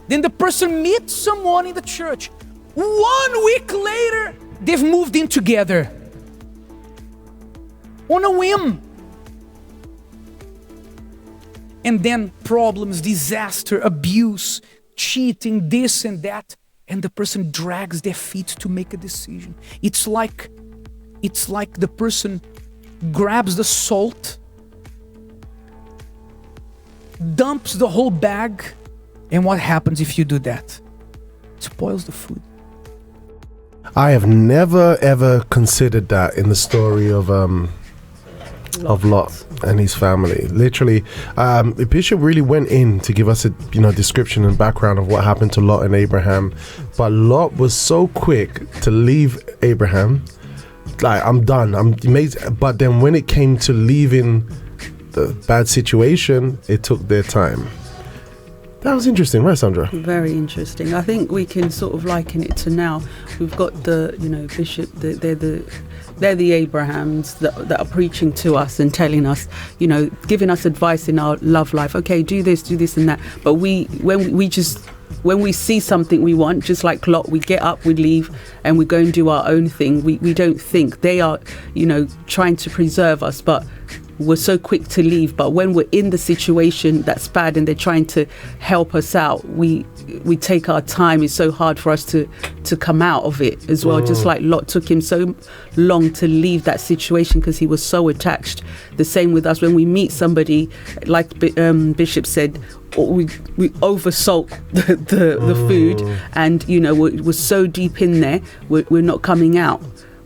Then the person meets someone in the church. 1 week later, they've moved in together. On a whim. And then problems, disaster, abuse, cheating, this and that. And the person drags their feet to make a decision. It's like the person grabs the salt, dumps the whole bag, and what happens if you do that? It spoils the food. I have never ever considered that in the story of Lot and his family. Literally, Bishop really went in to give us a description and background of what happened to Lot and Abraham. But Lot was so quick to leave Abraham, like, I'm done, I'm amazed. But then when it came to leaving the bad situation, it took their time. That was interesting, right, Sandra? Very interesting. I think we can sort of liken it to now. We've got the, Bishop, they're the Abrahams that are preaching to us and telling us, giving us advice in our love life. Okay, do this and that. But when we see something we want, just like Lot, we get up, we leave, and we go and do our own thing. We don't think they are, trying to preserve us, but we're so quick to leave. But when we're in the situation that's bad and they're trying to help us out, we take our time. It's so hard for us to come out of it as well. Just like Lot took him so long to leave that situation because he was so attached. The same with us. When we meet somebody, like Bishop said, we oversalt the food, and we're so deep in there, we're not coming out.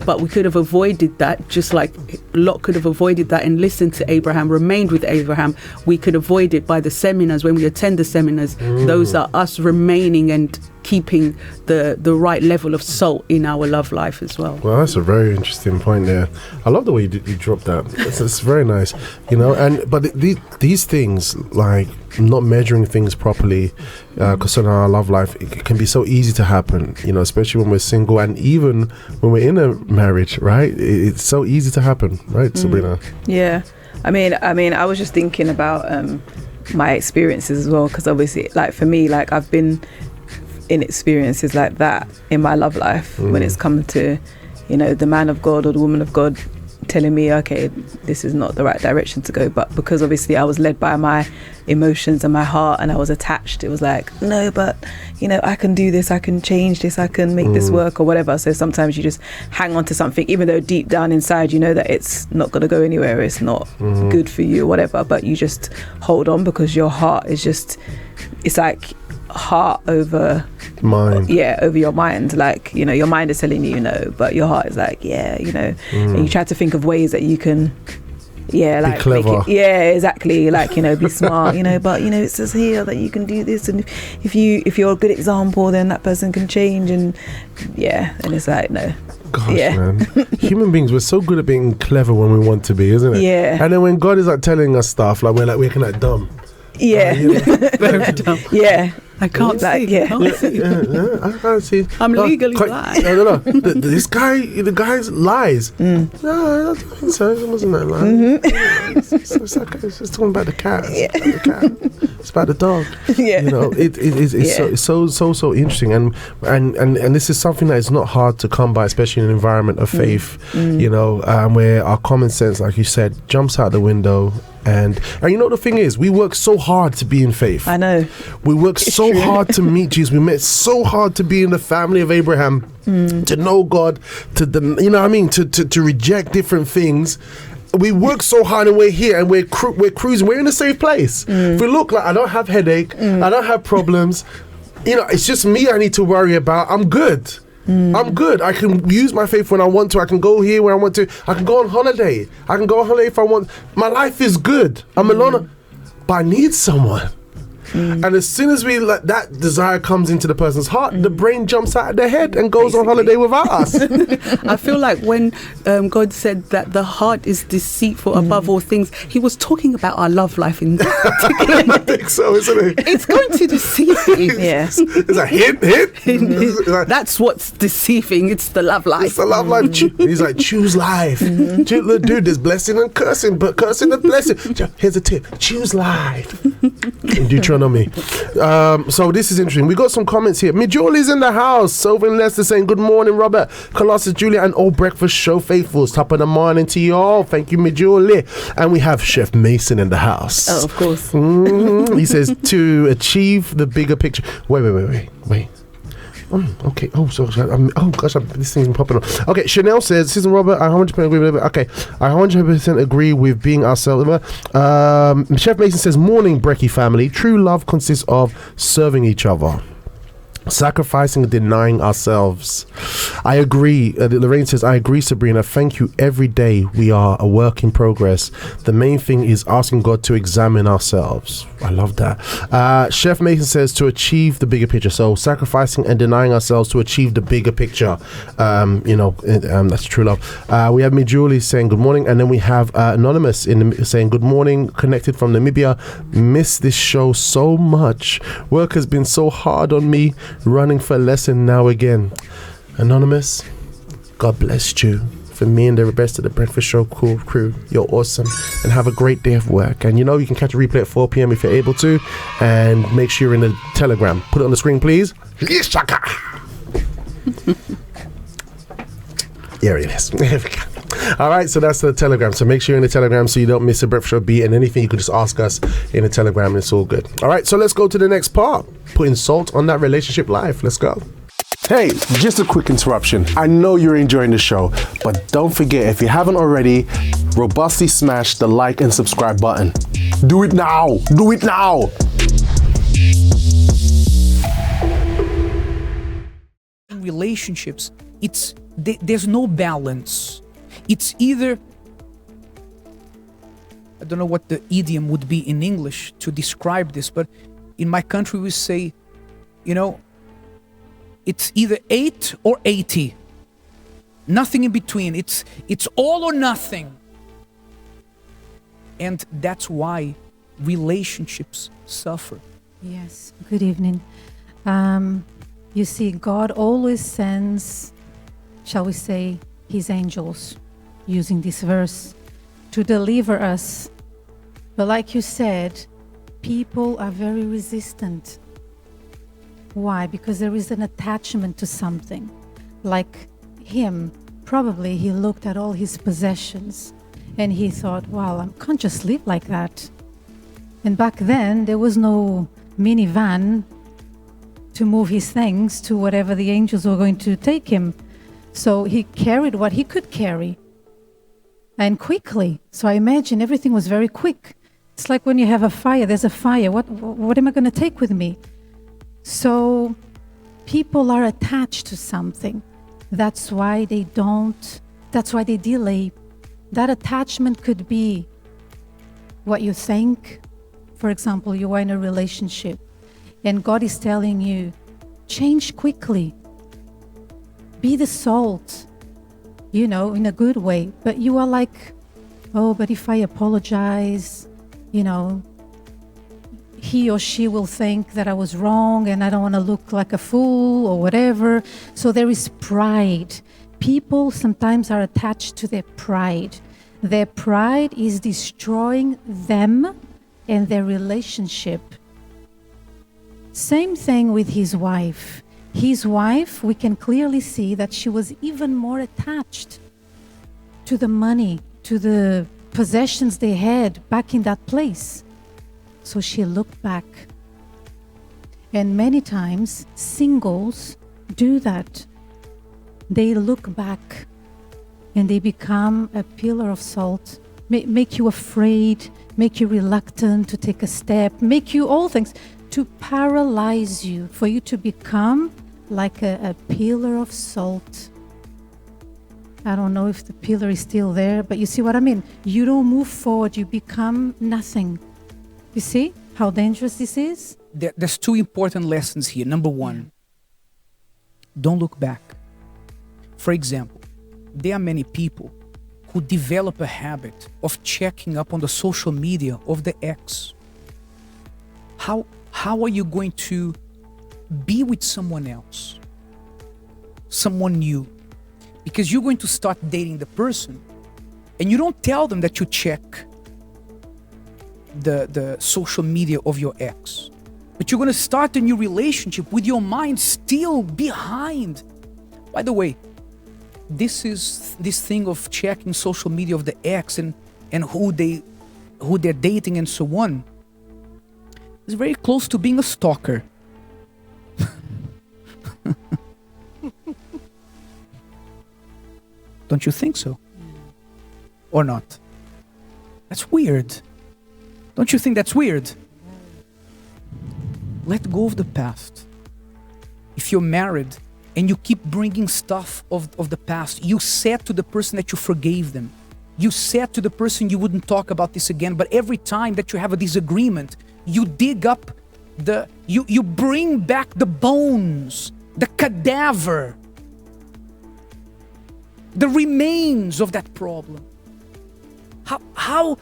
But we could have avoided that, just like Lot could have avoided that and listened to Abraham, remained with Abraham. We could avoid it by the seminars. When we attend the seminars, those are us remaining and keeping the right level of salt in our love life as well. Well, that's a very interesting point there. I love the way you dropped that. It's very nice, but these things, like not measuring things properly, concerning our love life, it can be so easy to happen, especially when we're single and even when we're in a marriage, right? It's so easy to happen, right, Sabrina? Yeah. I mean, I was just thinking about my experiences as well, because obviously, like for me, like I've been in experiences like that in my love life when it's come to, the man of God or the woman of God telling me, okay, this is not the right direction to go. But because obviously I was led by my emotions and my heart and I was attached, it was like, no, but I can do this, I can change this, I can make this work or whatever. So sometimes you just hang on to something, even though deep down inside you know that it's not going to go anywhere, it's not good for you or whatever, but you just hold on because your heart is just, it's like heart over mind, over your mind. Like your mind is telling you no, but your heart is like and you try to think of ways that you can like be clever. Make it, exactly, like be smart, but it says here that you can do this, and if you're a good example, then that person can change, and and it's like no. Gosh, man. Human beings, we're so good at being clever when we want to be, isn't it? Yeah. And then when God is like telling us stuff, like we're kind of dumb. Very dumb. Yeah. I can't see. I can't see. I'm legally blind. No. The guy's lies. No, I don't think so. It wasn't that lie. It's just talking about the cat. It's about the dog. It's so interesting, and this is something that is not hard to come by, especially in an environment of faith. Where our common sense, like you said, jumps out the window. And the thing is, we work so hard to be in faith. I know. We work so hard to meet Jesus. We met so hard to be in the family of Abraham, to know God, to reject different things. We work so hard and we're here and we're cruising. We're in a safe place. If we look like I don't have headache, I don't have problems, it's just me I need to worry about. I'm good. I'm good. I can use my faith when I want to. I can go here where I want to. I can go on holiday. If I want. My life is good. I'm alone, but I need someone. And as soon as we let that desire comes into the person's heart, the brain jumps out of their head and goes on holiday without us. I feel like when God said that the heart is deceitful above all things, he was talking about our love life in particular. I think so, isn't it? It's going to deceive you. Yes. It's a hint. That's what's deceiving. It's the love life. It's the love life. He's like, choose life. Dude, there's blessing and cursing, but cursing and blessing. Here's a tip. Choose life. In Deuteronomy. So this is interesting. We got some comments here. Mijoli's in the house. Sylvan Lester saying, good morning, Robert. Colossus, Julia, and all breakfast show faithfuls. Top of the morning to you all. Thank you, Mijoli. And we have Chef Mason in the house. Oh, of course. He says, to achieve the bigger picture. Wait. Okay. Oh, so this thing's popping up. Okay, Chanel says, "Susan Robert, I 100% agree with it." Okay, I 100% agree with being ourselves. Chef Mason says, "Morning, Brecky family. True love consists of serving each other, sacrificing and denying ourselves." I agree. Lorraine says, I agree, Sabrina. Thank you. Every day we are a work in progress. The main thing is asking God to examine ourselves. I love that. Chef Mason says, to achieve the bigger picture. So sacrificing and denying ourselves to achieve the bigger picture. That's true love. We have Mijuli saying good morning. And then we have Anonymous saying good morning, connected from Namibia. Miss this show so much. Work has been so hard on me. Running for a lesson now again. Anonymous, God bless you. For me and the rest of the Breakfast Show crew, you're awesome. And have a great day of work. And you can catch a replay at 4 p.m. if you're able to. And make sure you're in the Telegram. Put it on the screen, please. Here it is. All right, so that's the Telegram. So make sure you're in the Telegram so you don't miss a Breakfast Show beat, and anything you can just ask us in the Telegram, and it's all good. All right, so let's go to the next part. Putting salt on that relationship life. Let's go. Hey, just a quick interruption. I know you're enjoying the show, but don't forget, if you haven't already, robustly smash the like and subscribe button. Do it now. Do it now. In relationships, there's no balance. It's either, I don't know what the idiom would be in English to describe this, but in my country we say, it's either 8 or 80. Nothing in between. It's all or nothing. And that's why relationships suffer. Yes, good evening. You see, God always sends, shall we say, his angels, using this verse, to deliver us. But like you said, people are very resistant. Why? Because there is an attachment to something. Like him, probably he looked at all his possessions and he thought, wow, I can't just live like that. And back then, there was no minivan to move his things to whatever the angels were going to take him. So he carried what he could carry, and quickly. So I imagine everything was very quick. It's like when you have a fire, there's a fire. What am I going to take with me? So people are attached to something. That's why they delay. That attachment could be what you think. For example, you are in a relationship and God is telling you, change quickly. Be the salt, in a good way. But you are like, oh, but if I apologize, he or she will think that I was wrong and I don't want to look like a fool or whatever. So there is pride. People sometimes are attached to their pride. Their pride is destroying them and their relationship. Same thing with his wife. His wife, we can clearly see that she was even more attached to the money, to the possessions they had back in that place. So she looked back. And many times, singles do that. They look back and they become a pillar of salt, make you afraid, make you reluctant to take a step, make you all things, to paralyze you, for you to become like a pillar of salt. I don't know if the pillar is still there, but you see what I mean? You don't move forward, you become nothing. You see how dangerous this is? there's two important lessons here. Number one, don't look back. For example, there are many people who develop a habit of checking up on the social media of the ex. How are you going to be with someone else, someone new? Because you're going to start dating the person and you don't tell them that you check the social media of your ex, but you're going to start a new relationship with your mind still behind. By the way, this thing of checking social media of the ex and who they're dating and so on is very close to being a stalker. Don't you think so? Or not? That's weird. Don't you think that's weird? Let go of the past. If you're married and you keep bringing stuff of the past, you said to the person that you forgave them. You said to the person you wouldn't talk about this again, but every time that you have a disagreement, you dig up you bring back the bones, the cadaver, the remains of that problem. How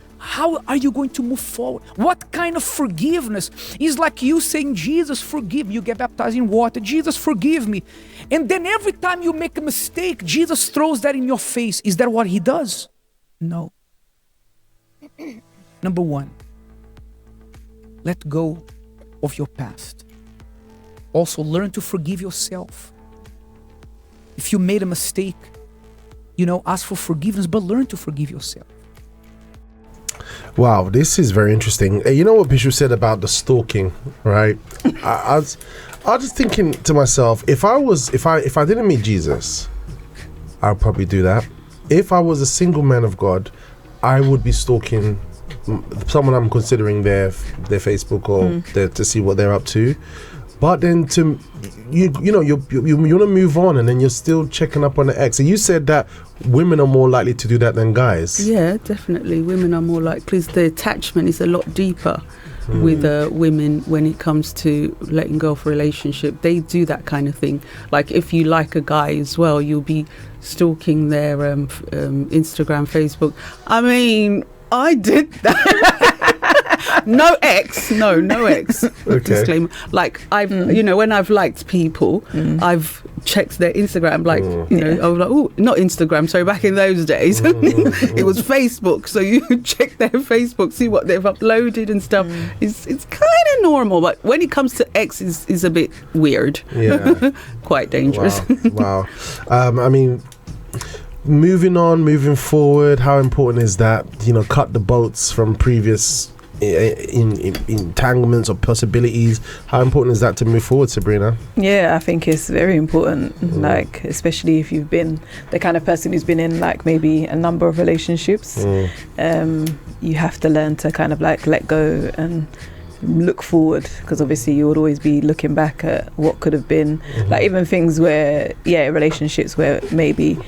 are you going to move forward? What kind of forgiveness is like you saying, Jesus, forgive me? You get baptized in water, Jesus, forgive me. And then every time you make a mistake, Jesus throws that in your face. Is that what he does? No. Number one, let go of your past. Also, learn to forgive yourself. If you made a mistake, ask for forgiveness, but learn to forgive yourself. Wow, this is very interesting. You know what Bishop said about the stalking, right? I was just thinking to myself, if I didn't meet Jesus, I'd probably do that. If I was a single man of God, I would be stalking someone I'm considering their Facebook or to see what they're up to. But then you want to move on, and then you're still checking up on the ex. And you said that women are more likely to do that than guys. Yeah, definitely. Women are more likely, because the attachment is a lot deeper with women when it comes to letting go of a relationship. They do that kind of thing. Like if you like a guy as well, you'll be stalking their Instagram, Facebook. I mean, I did that. No ex. Okay. Disclaimer. Like I've, when I've liked people, I've checked their Instagram. Like, I was like, oh, not Instagram. Sorry, back in those days, it was Facebook. So you check their Facebook, see what they've uploaded and stuff. It's kind of normal, but when it comes to ex, is a bit weird. Yeah, quite dangerous. Wow. I mean, moving forward, how important is that? Cut the boats from previous entanglements or possibilities. How important is that to move forward, Sabrina? Yeah, I think it's very important. Like, especially if you've been the kind of person who's been in like maybe a number of relationships, you have to learn to kind of like let go and look forward, because obviously you would always be looking back at what could have been. Like even things where relationships where maybe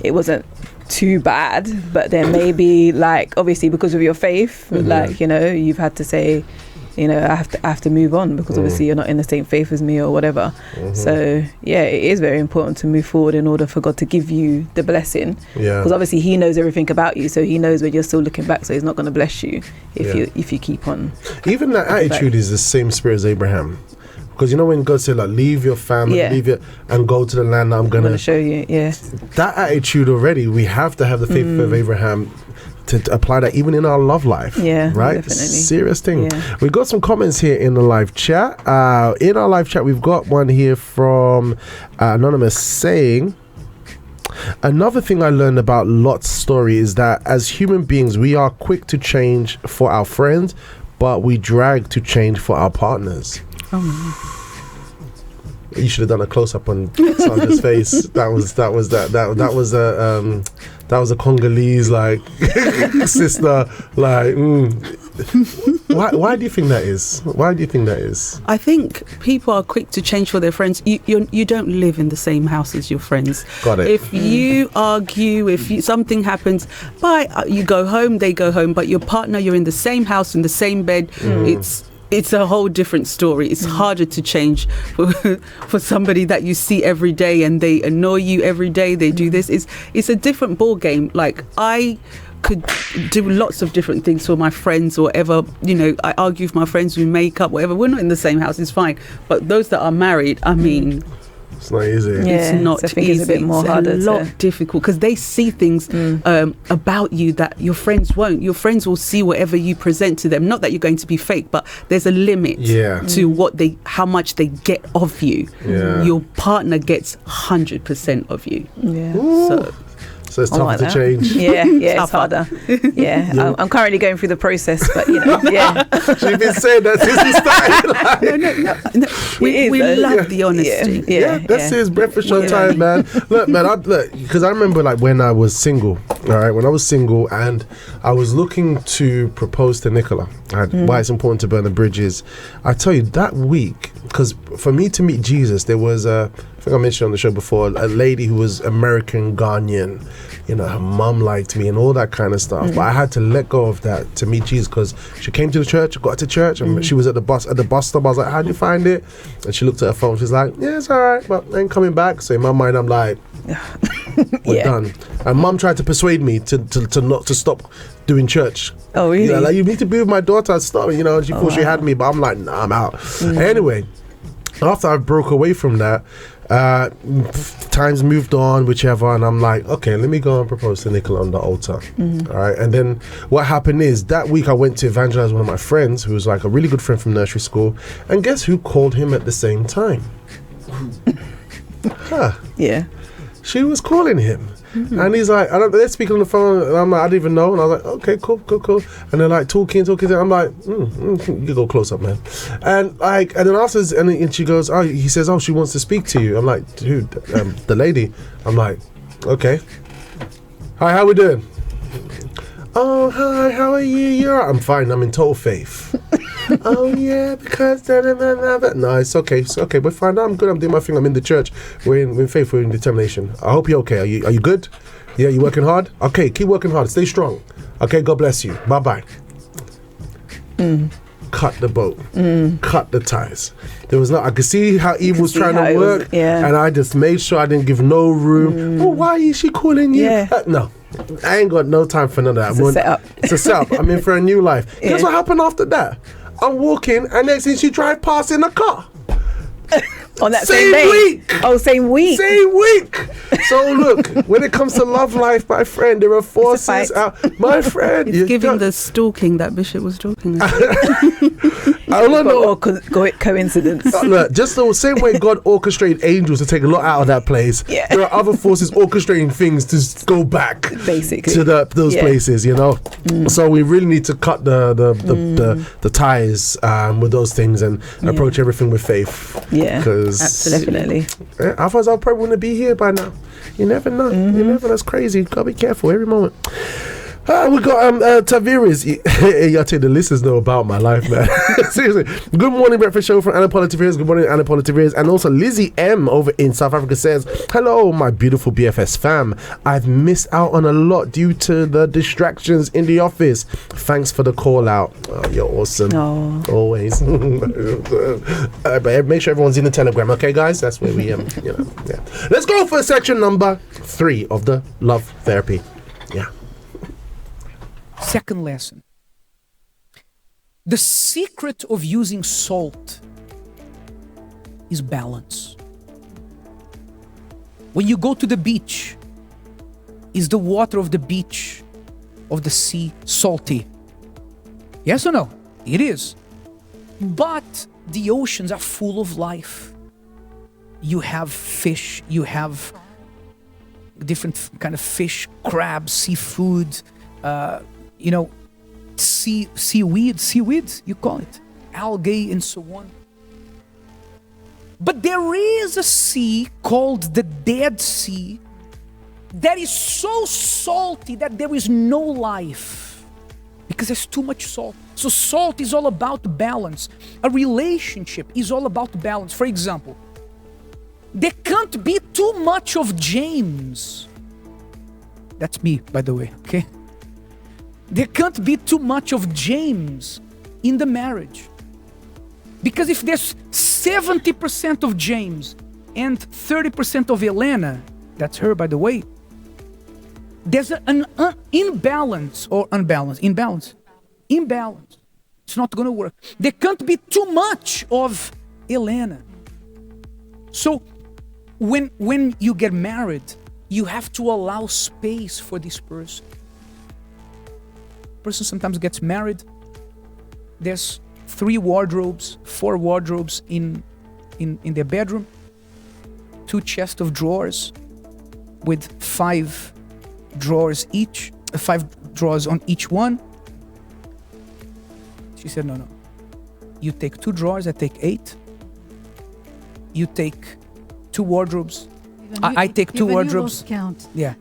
it wasn't too bad, but then maybe like obviously because of your faith, like you've had to say, I have to move on because obviously you're not in the same faith as me or whatever. So yeah, it is very important to move forward in order for God to give you the blessing, because obviously he knows everything about you, so he knows when you're still looking back, so he's not going to bless you if you keep on. Even that attitude is the same spirit as Abraham. Because when God said, like, leave your family, leave it, and go to the land that I'm going to show you. Yeah, that attitude already, we have to have the faith of Abraham to apply that even in our love life. Yeah, right. Definitely. Serious thing. Yeah. We got some comments here in the live chat. In our live chat, we've got one here from Anonymous saying, another thing I learned about Lot's story is that as human beings, we are quick to change for our friends, but we drag to change for our partners. You should have done a close up on Sandra's face. That was a Congolese like sister. Like, why do you think that is? Why do you think that is? I think people are quick to change for their friends. You don't live in the same house as your friends. Got it. If you argue, something happens, you go home, they go home, but your partner, you're in the same house, in the same bed. it's a whole different story. It's harder to change for somebody that you see every day and they annoy you every day. They do this. It's a different ball game. Like, I could do lots of different things for my friends or whatever. You know, I argue with my friends, we make up, whatever. We're not in the same house, it's fine. But those that are married, I mean, it's not easy. It's not easy. It's a bit more harder. It's a lot difficult because they see things about you that your friends won't. Your friends will see whatever you present to them. Not that you're going to be fake, but there's a limit to how much they get of you. Yeah. Your partner gets 100% of you. Yeah. So it's tougher to change. Yeah, it's harder. Yeah, I'm currently going through the process, but you know, She's been saying that since we started. No. We love the honesty. That's his breakfast show time, man. Look, because I remember like when I was single. All right, when I was single and I was looking to propose to Nicola. Why it's important to burn the bridges. I tell you that week, because for me to meet Jesus, there was I think I mentioned on the show before, a lady who was American Ghanaian. You know, her mum liked me and all that kind of stuff. But I had to let go of that to meet Jesus because she came to the church, got to church, and she was at the bus stop. I was like, "How'd you find it?" And she looked at her phone. She's like, "Yeah, it's all right, but I ain't coming back." So in my mind, I'm like, "We're done." And Mum tried to persuade me to stop doing church. Oh, really? You know, like, you need to be with my daughter. Stop. You know, she thought she had me, but I'm like, "Nah, I'm out." Anyway, after I broke away from that, times moved on, whichever, and I'm like, okay, let me go and propose to Nicola on the altar. All right. And then what happened is that week I went to evangelize one of my friends who was like a really good friend from nursery school, and guess who called him at the same time? Yeah, she was calling him. And he's like, they're speaking on the phone, and I'm like, I didn't even know. And I was like, okay, cool. And they're like talking. I'm like, you go close up, man. And like, and then afterwards, and she goes, he says, she wants to speak to you. I'm like, dude, the lady. I'm like, okay. Hi, how we doing? Oh, hi, how are you? You're right. I'm fine. I'm in total faith. Oh yeah, because no, it's okay. We're fine. I'm good. I'm doing my thing. I'm in the church. We're in faith. We're in determination. I hope you're okay. Are you good? Yeah, you working hard? Okay, keep working hard. Stay strong. Okay, God bless you. Bye bye. Cut the boat. Cut the ties. There was I could see how Eve was trying to work, and I just made sure I didn't give no room. Oh, why is she calling you? No. I ain't got no time for none of that. It's a setup. I'm in for a new life. Guess what happened after that? I'm walking, and next thing she drive past in a car. On that same week. Oh, same week. Same week. So look, when it comes to love life, my friend, there are forces out. My friend, it's giving the stalking that Bishop was talking about. I don't know. Or coincidence. Look, just the same way God orchestrated angels to take a lot out of that place, there are other forces orchestrating things to go back basically to those places, you know. So we really need to cut the ties with those things and approach everything with faith. Yeah, absolutely. Otherwise, I probably wouldn't be here by now. You never know. You never. That's crazy. Gotta be careful every moment. We got Tavares. I tell you, the listeners know about my life, man. Seriously. Good morning, breakfast show from Anna Paula Tavares. Good morning, Anna Paula Tavares. And also Lizzie M over in South Africa says, hello, my beautiful BFS fam. I've missed out on a lot due to the distractions in the office. Thanks for the call out. Oh, you're awesome. Always. But make sure everyone's in the Telegram, okay, guys? That's where we Let's go for section number 3 of the love therapy. Yeah. Second lesson. The secret of using salt is balance. When you go to the beach, is the water of the beach, of the sea, salty? Yes or no? It is. But the oceans are full of life. You have fish, you have different kind of fish, crabs, seafood, seaweed, you call it, algae and so on. But there is a sea called the Dead Sea that is so salty that there is no life because there's too much salt. So salt is all about balance. A relationship is all about balance. For example, there can't be too much of James. That's me, by the way, okay? There can't be too much of James in the marriage. Because if there's 70% of James and 30% of Elena, that's her, by the way, there's an imbalance. It's not going to work. There can't be too much of Elena. So when you get married, you have to allow space for this person. Person sometimes gets married. There's 4 wardrobes in their bedroom, 2 chests of drawers with 5 drawers each, 5 drawers on each one. She said, no. You take 2 drawers, I take 8. You take 2 wardrobes. I take 2 wardrobes. Count. Yeah.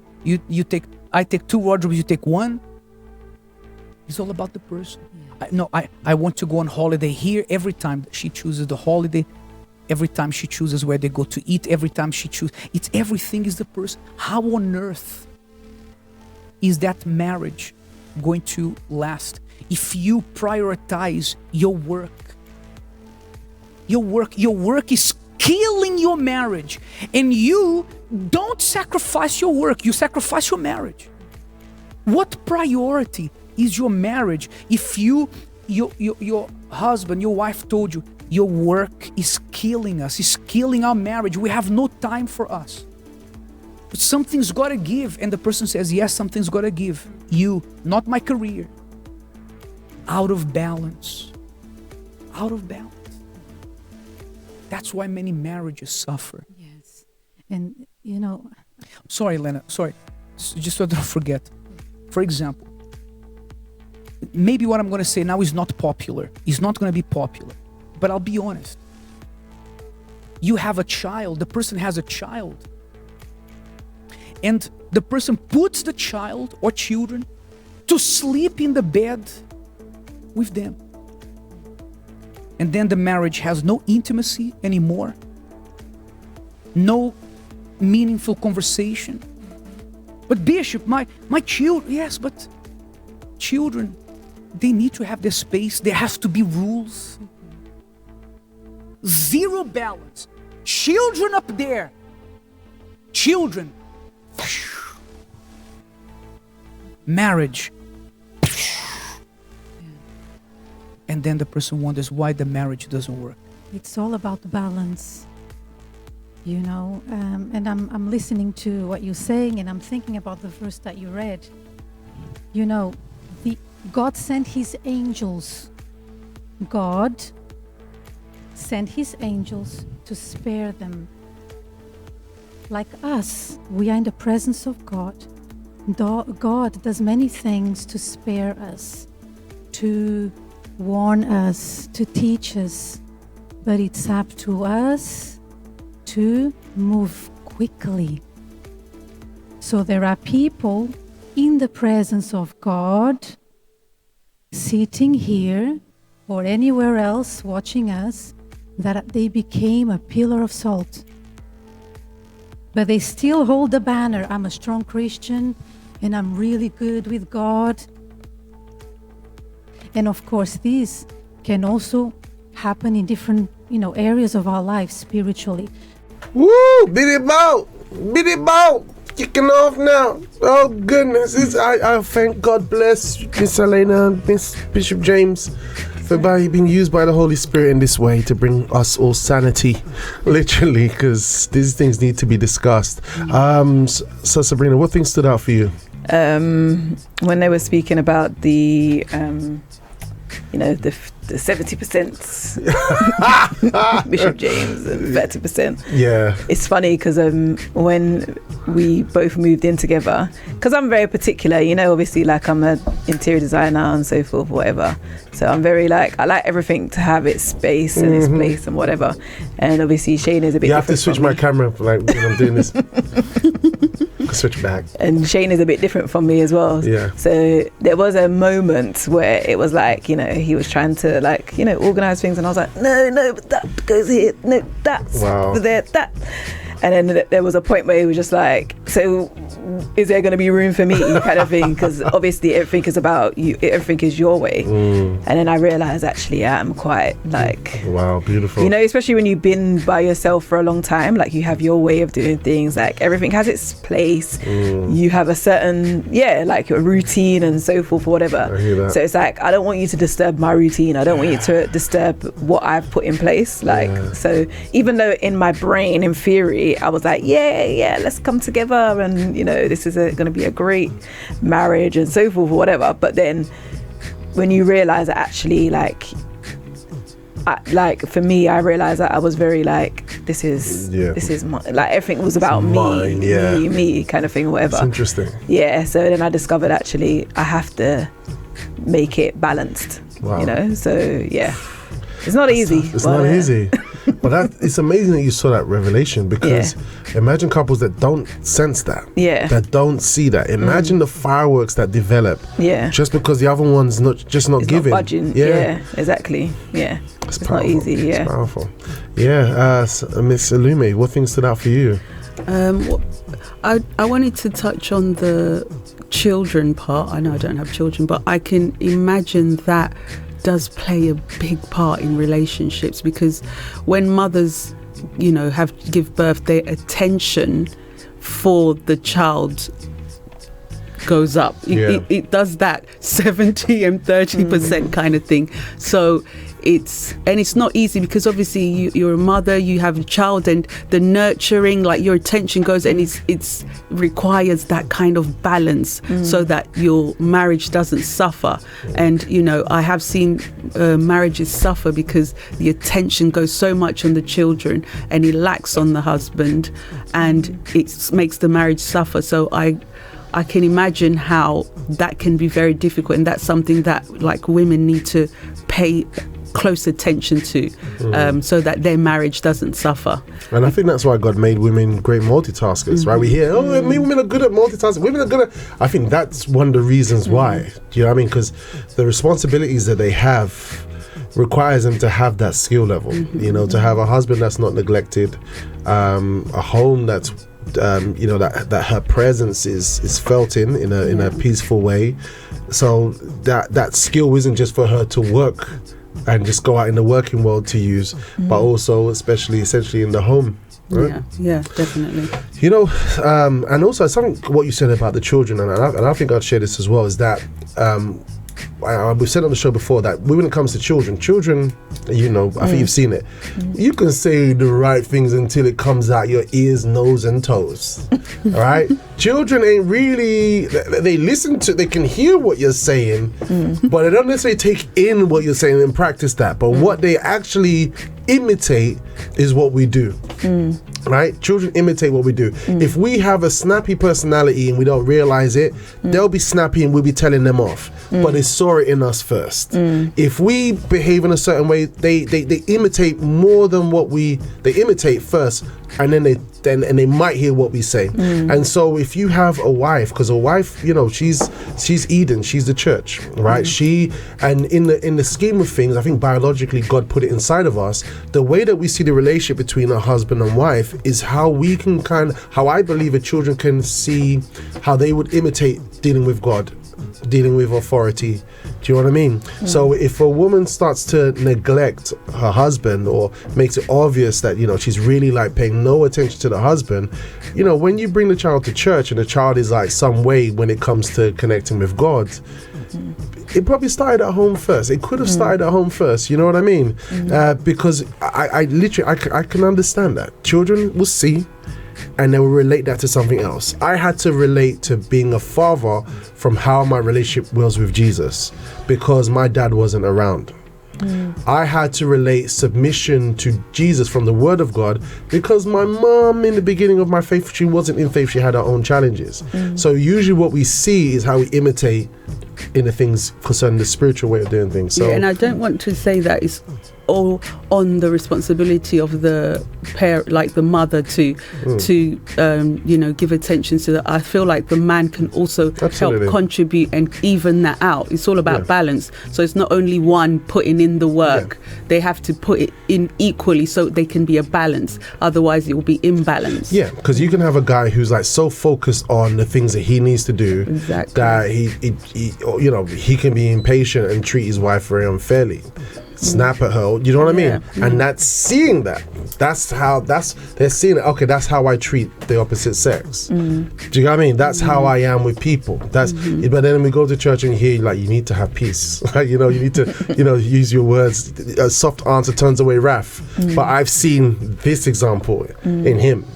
I take 2 wardrobes, you take 1. It's all about the person. Yeah. I want to go on holiday here. Every time she chooses the holiday, every time she chooses where they go to eat, every time she chooses, it's everything is the person. How on earth is that marriage going to last if you prioritize your work? Your work is killing your marriage, and you don't sacrifice your work, you sacrifice your marriage. What priority is your marriage if your husband, your wife told you your work is killing us, is killing our marriage, we have no time for us, but something's got to give, and the person says, yes, something's got to give. You, not my career. Out of balance. That's why many marriages suffer. Yes. And sorry, Lena, just so I don't forget. For example, maybe what I'm going to say now is not popular. It's not going to be popular. But I'll be honest. You have a child. The person has a child. And the person puts the child or children to sleep in the bed with them. And then the marriage has no intimacy anymore. No meaningful conversation. But Bishop, my children, yes, but children, they need to have their space. There has to be rules. Zero balance. Children up there. Children. Marriage. And then the person wonders why the marriage doesn't work. It's all about balance. And I'm listening to what you're saying, and I'm thinking about the verse that you read. God sent his angels. God sent his angels to spare them. Like us, we are in the presence of God. God does many things to spare us, to warn us, to teach us. But it's up to us to move quickly. So there are people in the presence of God, sitting here or anywhere else watching us, that they became a pillar of salt. But they still hold the banner, I'm a strong Christian and I'm really good with God. And of course, this can also happen in different, areas of our life spiritually. Woo! Beat it out! Kicking off now. Oh goodness! I thank God bless Miss Elena, Miss Bishop James, for being used by the Holy Spirit in this way to bring us all sanity, literally, because these things need to be discussed. So Sabrina, what things stood out for you? When they were speaking about the 70% Bishop James and 30%. Yeah. It's funny because when we both moved in together, because I'm very particular, obviously, like I'm an interior designer and so forth, whatever. So I'm very I like everything to have its space and its place and whatever. And obviously Shane is a bit different. You have to switch my camera when I'm doing this. Switch back. And Shane is a bit different from me as well. Yeah. So there was a moment where it was he was trying to organize things, and I was like, no, but that goes here, no, that's there, that. And then there was a point where he was just like, so is there going to be room for me kind of thing? Because obviously everything is about you, everything is your way. And then I realized actually I'm quite like, wow, beautiful. You know, especially when you've been by yourself for a long time, like you have your way of doing things, like everything has its place. You have a certain, like your routine and so forth or whatever. I hear that. So it's like, I don't want you to disturb my routine. I don't want you to disturb what I've put in place. Like, so even though in my brain, in theory, I was like, let's come together and, you know, this is going to be a great marriage and so forth or whatever. But then when you realize that actually, like for me, I realized that I was very like, this is my, like everything was about me kind of thing or whatever. It's interesting. Yeah, so then I discovered actually I have to make it balanced. Wow. You know, so it's not easy. It's not easy. But it's amazing that you saw that revelation, because imagine couples that don't sense that, that don't see that. Imagine the fireworks that develop, just because the other one's not giving. Not budging. Yeah, exactly. Yeah, it's not easy. Yeah, it's powerful. Yeah, Miss Alume, what things stood out for you? I wanted to touch on the children part. I know I don't have children, but I can imagine that does play a big part in relationships, because when mothers, you know, give birth, their attention for the child goes up. It does that 70 and 30% kind of thing. So it's not easy, because obviously you're a mother, you have a child, and the nurturing, like your attention goes, and it's requires that kind of balance so that your marriage doesn't suffer. And you know, I have seen marriages suffer because the attention goes so much on the children and it lacks on the husband, and it makes the marriage suffer. So I can imagine how that can be very difficult, and that's something that like women need to pay close attention to, so that their marriage doesn't suffer. And I think that's why God made women great multitaskers, right? We hear, women are good at multitasking. Women are good at... I think that's one of the reasons why. Do you know what I mean? Because the responsibilities that they have requires them to have that skill level, you know, to have a husband that's not neglected, a home that's you know, that her presence is felt in a peaceful way. So that skill isn't just for her to work and just go out in the working world to use, but also essentially in the home. Right? Yeah, definitely. You know, and also something what you said about the children, and I think I'd share this as well, is that we've said on the show before that when it comes to children, you know, I think you've seen it. You can say the right things until it comes out your ears, nose, and toes. All right? Children ain't really, they listen to, they can hear what you're saying, but they don't necessarily take in what you're saying and practice that. But what they actually imitate is what we do. Right? Children imitate what we do. If we have a snappy personality and we don't realize it, they'll be snappy and we'll be telling them off. But they saw it in us first. If we behave in a certain way, they imitate more than they imitate first, and then they might hear what we say. And so if you have a wife, because a wife, you know, she's Eden, she's the church, right? And in the scheme of things, I think biologically God put it inside of us. The way that we see the relationship between a husband and wife is how we can how I believe a children can see how they would imitate dealing with God, dealing with authority. Do you know what I mean? So if a woman starts to neglect her husband, or makes it obvious that, you know, she's really like paying no attention to the husband, you know, when you bring the child to church and the child is like some way when it comes to connecting with God, it probably started at home first. It could have started at home first. You know what I mean? Because I literally can understand that. Children will see and they will relate that to something else. I had to relate to being a father from how my relationship was with Jesus, because my dad wasn't around. I had to relate submission to Jesus from the Word of God, because my mom in the beginning of my faith, she wasn't in faith, she had her own challenges. So usually what we see is how we imitate in the things concerning the spiritual way of doing things. So and I don't want to say that it's all on the responsibility of the parent, like the mother, to give attention to that. I feel like the man can also help contribute and even that out. It's all about balance. So it's not only one putting in the work; they have to put it in equally so they can be a balance. Otherwise, it will be imbalance. Yeah, because you can have a guy who's like so focused on the things that he needs to do that he can be impatient and treat his wife very unfairly. Snap at her, you know what I mean? And that's seeing that. They're seeing it. Okay, that's how I treat the opposite sex. Do you know what I mean? That's how I am with people. But then we go to church and you hear like, you need to have peace. You need to, use your words. A soft answer turns away wrath. But I've seen this example in him,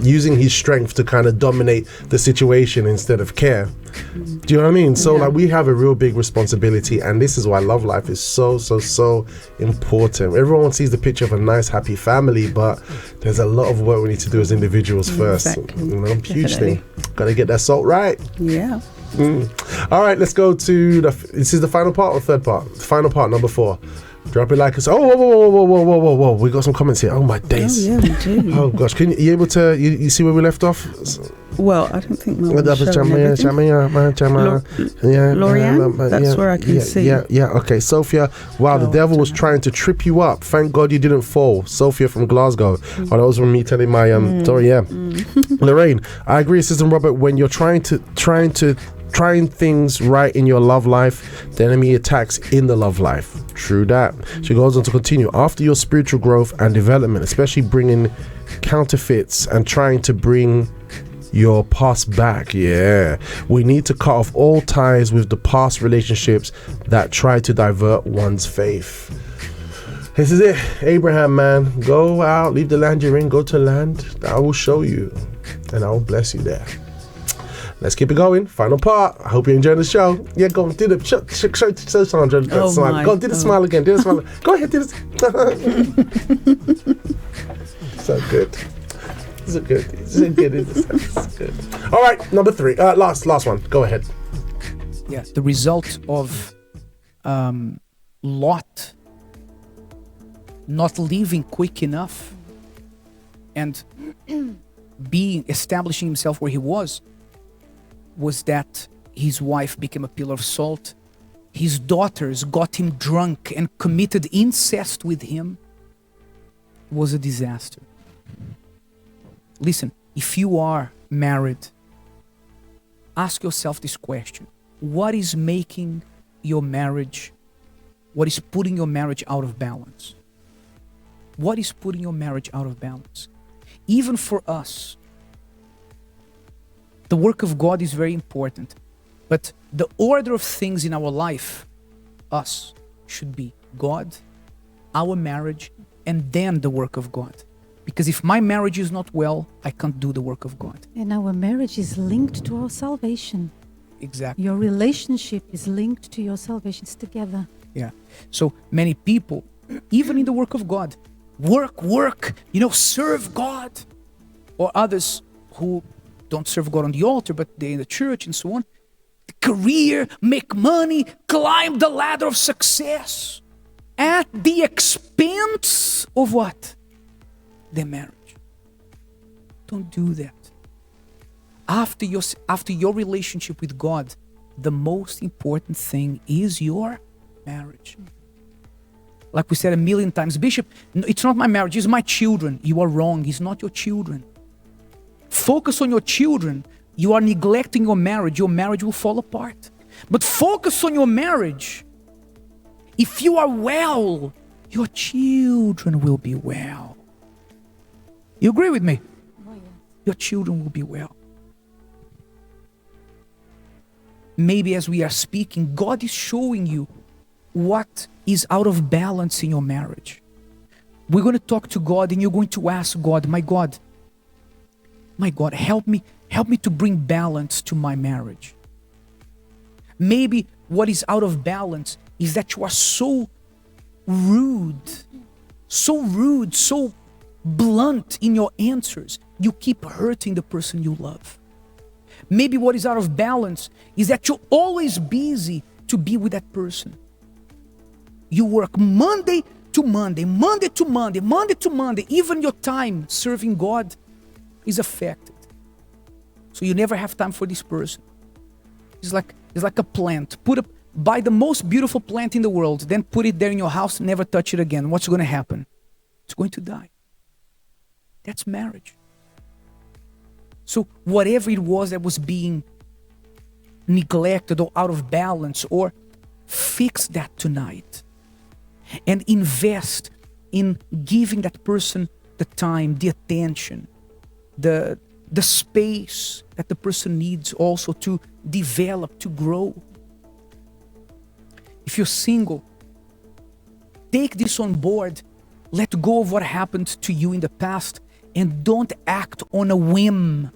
using his strength to kind of dominate the situation instead of care. Do you know what I mean? So like, we have a real big responsibility, and this is why love life is so important. Everyone sees the picture of a nice happy family, but there's a lot of work we need to do as individuals first. Huge thing. Gotta get that salt right. All right, let's go to this is the final part or third part? The final part, number 4. Drop it like it's. Oh, whoa! We got some comments here. Oh my days! Oh yeah, we do. Oh gosh, you able to? You see where we left off? Well, I don't think Lorianne, that's where I can see. Yeah. Okay, Sophia. Wow, the devil was trying to trip you up. Thank God you didn't fall. Sophia from Glasgow. Oh, that was from me telling my story. Yeah. Lorraine, I agree, Assistant Robert. When you're trying things right in your love life, the enemy attacks in the love life. True that. She goes on to continue. After your spiritual growth and development, especially bringing counterfeits and trying to bring your past back, we need to cut off all ties with the past relationships that try to divert one's faith. This is it. Abraham, man, go out, leave the land you're in, go to land that I will show you, and I will bless you there. Let's keep it going. Final part. I hope you're enjoying the show. Yeah, go on, do the show Sandra. Smile. Go on, do the smile again. Do the smile. Go ahead, do this. So good. So good. So good. It's good. All right, number 3. Last one. Go ahead. Yeah, the result of Lot not leaving quick enough and establishing himself where he was that his wife became a pillar of salt. His daughters got him drunk and committed incest with him. It was a disaster. Listen, if you are married, ask yourself this question. What is making your marriage, what is putting your marriage out of balance? What is putting your marriage out of balance? Even for us, the work of God is very important, but the order of things in our life, should be God, our marriage, and then the work of God. Because if my marriage is not well, I can't do the work of God. And our marriage is linked to our salvation. Exactly. Your relationship is linked to your salvation. It's together. Yeah. So many people, even in the work of God, work, serve God. Or others who don't serve God on the altar, but they're in the church and so on. Career, make money, climb the ladder of success at the expense of what? Their marriage. Don't do that. After your relationship with God, the most important thing is your marriage. Like we said a million times, Bishop, it's not my marriage, it's my children. You are wrong, it's not your children. Focus on your children. You are neglecting your marriage will fall apart. But focus on your marriage. If you are well, your children will be well. You agree with me? Oh, yeah. Your children will be well. Maybe as we are speaking, God is showing you what is out of balance in your marriage. We're going to talk to God and you're going to ask God, my God, help me to bring balance to my marriage. Maybe what is out of balance is that you are so rude, so blunt in your answers. You keep hurting the person you love. Maybe what is out of balance is that you're always busy to be with that person. You work Monday to Monday, Monday to Monday, Monday to Monday, even your time serving God is affected. So you never have time for this person. It's like a plant. Buy the most beautiful plant in the world, then put it there in your house, never touch it again. What's going to happen? It's going to die. That's marriage. So whatever it was that was being neglected or out of balance, or fix that tonight and invest in giving that person the time, the attention, the space that the person needs also to develop, to grow. If you're single, take this on board. Let go of what happened to you in the past and don't act on a whim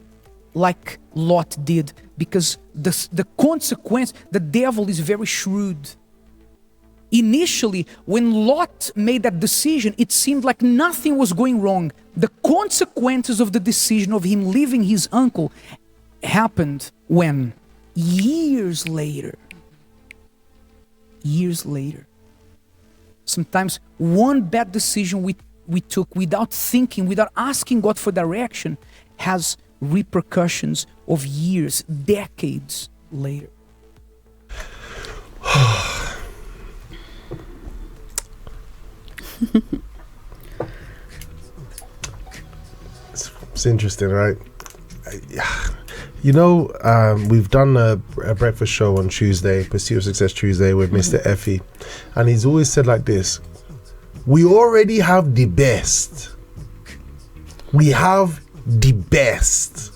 like Lot did, because the consequence, the devil is very shrewd. Initially, when Lot made that decision, it seemed like nothing was going wrong. The consequences of the decision of him leaving his uncle happened when? Years later. Sometimes one bad decision we took without thinking, without asking God for direction, has repercussions of years, decades later. It's interesting, right? You know, we've done a breakfast show on Tuesday, Pursuit of Success Tuesday, with Mr. Effie, and he's always said like this: we already have the best. We have the best.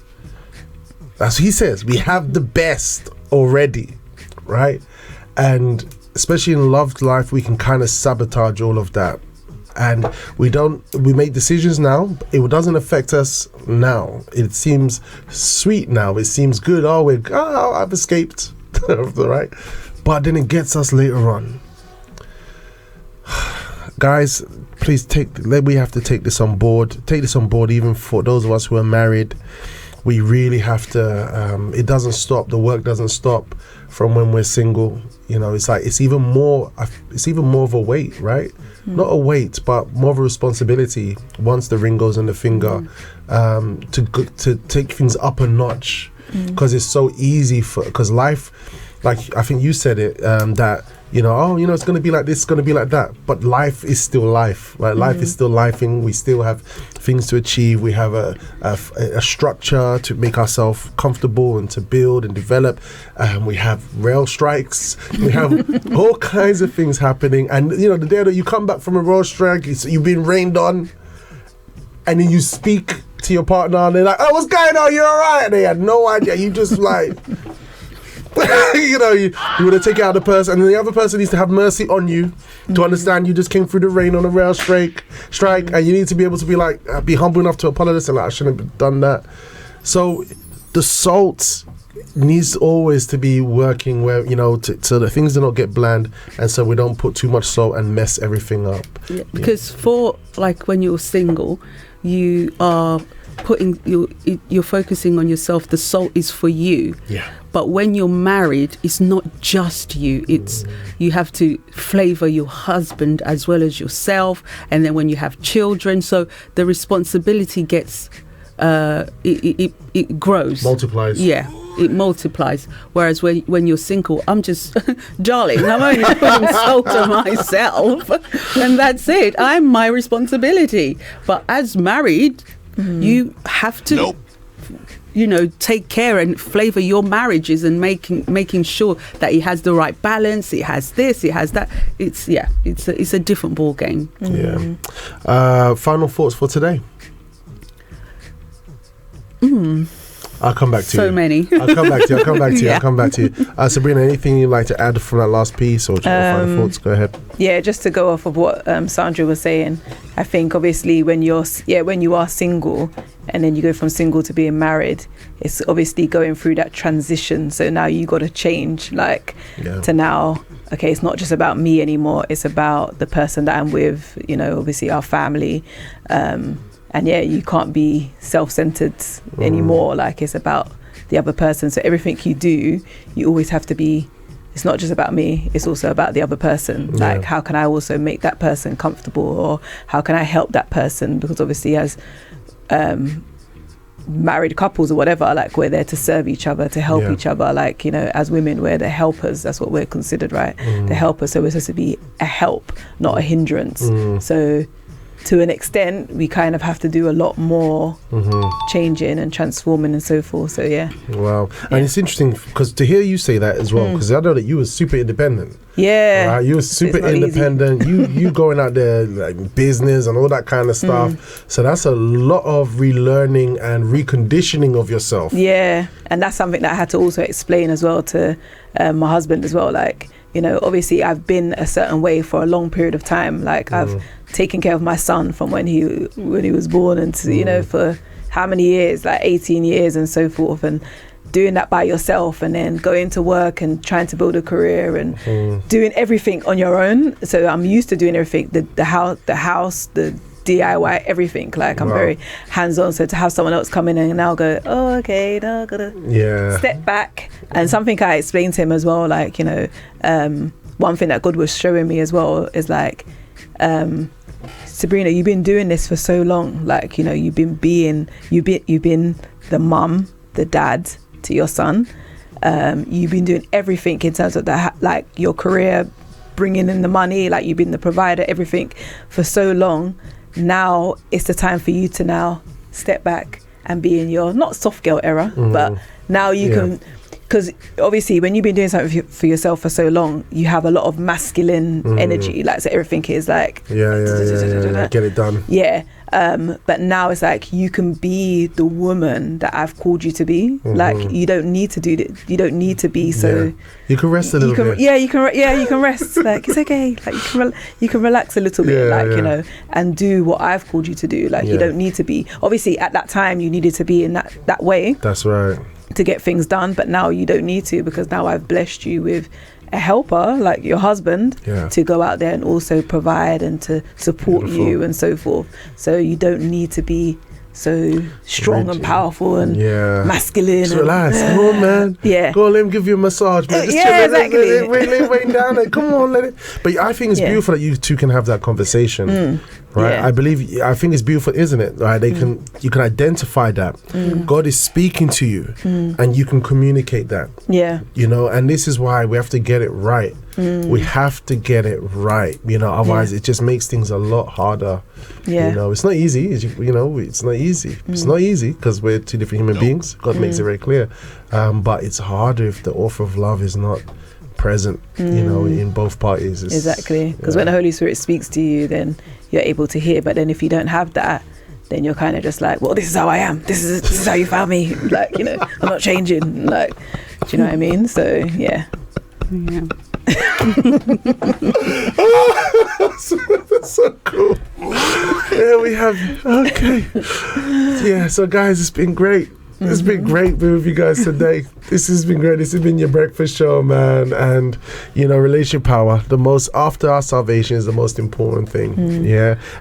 That's what he says. We have the best already, right? And especially in love life, we can kind of sabotage all of that. And we make decisions now. It doesn't affect us now. It seems sweet now. It seems good. I've escaped, right? But then it gets us later on. Guys, please we have to take this on board. Take this on board, even for those of us who are married. We really have to, it doesn't stop. The work doesn't stop from when we're single. You know, it's like, it's even more of a weight, right? Not a weight, but more of a responsibility once the ring goes on the finger, to take things up a notch, because it's so easy because life, like I think you said it, that, it's going to be like this, it's going to be like that. But life is still life, right? Life is still lifing. We still have things to achieve. We have a structure to make ourselves comfortable and to build and develop. We have rail strikes. We have all kinds of things happening. And, the day that you come back from a rail strike, you've been rained on, and then you speak to your partner and they're like, oh, what's going on? You're all right. And they had no idea. You just like... you want to take out the person, and then the other person needs to have mercy on you to understand you just came through the rain on a rail strike, and you need to be able to be humble enough to apologize and I shouldn't have done that. So the salt needs always to be working where so the things do not get bland, and so we don't put too much salt and mess everything up. Yeah, because for like when you're single, you are you're focusing on yourself. The salt is for you. Yeah. But when you're married, it's not just you. It's you have to flavor your husband as well as yourself. And then when you have children, so the responsibility gets it grows, multiplies. Yeah, it multiplies. Whereas when you're single, I'm just darling, I'm only putting salt on myself, and that's it. I'm my responsibility. But as married, you have to take care and flavor your marriages and making sure that it has the right balance, it has this, it has that. It's a different ball game. Final thoughts for today. I'll come back to you. So many. I'll come back to you. Sabrina, anything you'd like to add from that last piece, or final thoughts? Go ahead. Yeah, just to go off of what Sandra was saying, I think obviously when you are single and then you go from single to being married, it's obviously going through that transition. So now you got to change, to now, okay, it's not just about me anymore. It's about the person that I'm with, obviously our family. And you can't be self-centered anymore. Like, it's about the other person. So everything you do, you always have to be it's not just about me, it's also about the other person. Like, how can I also make that person comfortable, or how can I help that person? Because obviously as married couples or whatever, like, we're there to serve each other, to help each other. Like, you know, as women, we're the helpers. That's what we're considered, right? The helpers. So we're supposed to be a help, not a hindrance. So to an extent, we kind of have to do a lot more changing and transforming and so forth. So Wow. And it's interesting because to hear you say that as well, because I know that you were super independent. Right? You were super independent. you going out there like business and all that kind of stuff. So that's a lot of relearning and reconditioning of yourself. And that's something that I had to also explain as well to my husband as well. Like, you know, obviously I've been a certain way for a long period of time. Like I've taken care of my son from when he was born, and to, you know, for how many years, like 18 years and so forth, and doing that by yourself, and then going to work and trying to build a career and doing everything on your own. So I'm used to doing everything, the house, the DIY, everything. Like I'm very hands-on. So to have someone else come in and now go, oh, okay, now I've got to step back. And something I explained to him as well, like, you know, one thing that God was showing me as well is like, Sabrina, you've been doing this for so long. Like, you know, you've been the mum, the dad to your son. You've been doing everything in terms of that, like your career, bringing in the money, like you've been the provider, everything for so long. Now it's the time for you to now step back and be in your, not soft girl era, but now you can, because obviously when you've been doing something for yourself for so long, you have a lot of masculine energy, like, so everything is like get it done. But now it's like you can be the woman that I've called you to be. Like you don't need to do that. You don't need to be so. You can rest a little bit. You can rest. Like it's okay. Like you can relax a little bit. You know, and do what I've called you to do. Like you don't need to be. Obviously, at that time, you needed to be in that way. That's right. To get things done, but now you don't need to, because now I've blessed you with a helper like your husband to go out there and also provide and to support you and so forth. So you don't need to be so strong and powerful and masculine. Just relax. Come on, man. Go on, let him give you a massage, man. Just exactly. Rain down and come on, let it. But I think it's beautiful that you two can have that conversation. Right, I think it's beautiful, isn't it? Right, you can identify that God is speaking to you, and you can communicate that. You know, and this is why we have to get it right. We have to get it right. You know, otherwise it just makes things a lot harder. You know, it's not easy. You know, it's not easy. It's not easy because we're two different human beings. God makes it very clear. But it's harder if the author of love is not present, you know, in both parties. Exactly, because when the Holy Spirit speaks to you, then you're able to hear. But then if you don't have that, then you're kind of just like, well, this is how I am. This is how you found me. Like, you know, I'm not changing. Like, do you know what I mean? So That's so cool. We have so guys, it's been great. It's been great being with you guys today. This has been great. This has been your breakfast show, man. And, you know, relationship power, the most, after our salvation, is the most important thing.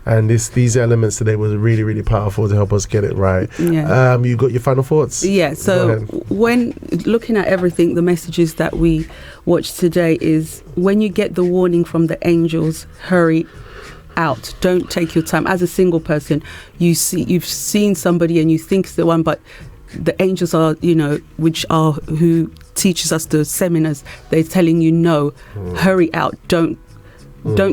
And these elements today was really, really powerful to help us get it right. You got your final thoughts? So when looking at everything, the messages that we watched today is, when you get the warning from the angels, hurry out. Don't take your time. As a single person, you've seen somebody and you think it's the one, but the angels are, you know, who teaches us the seminars, they're telling you, no, hurry out. Don't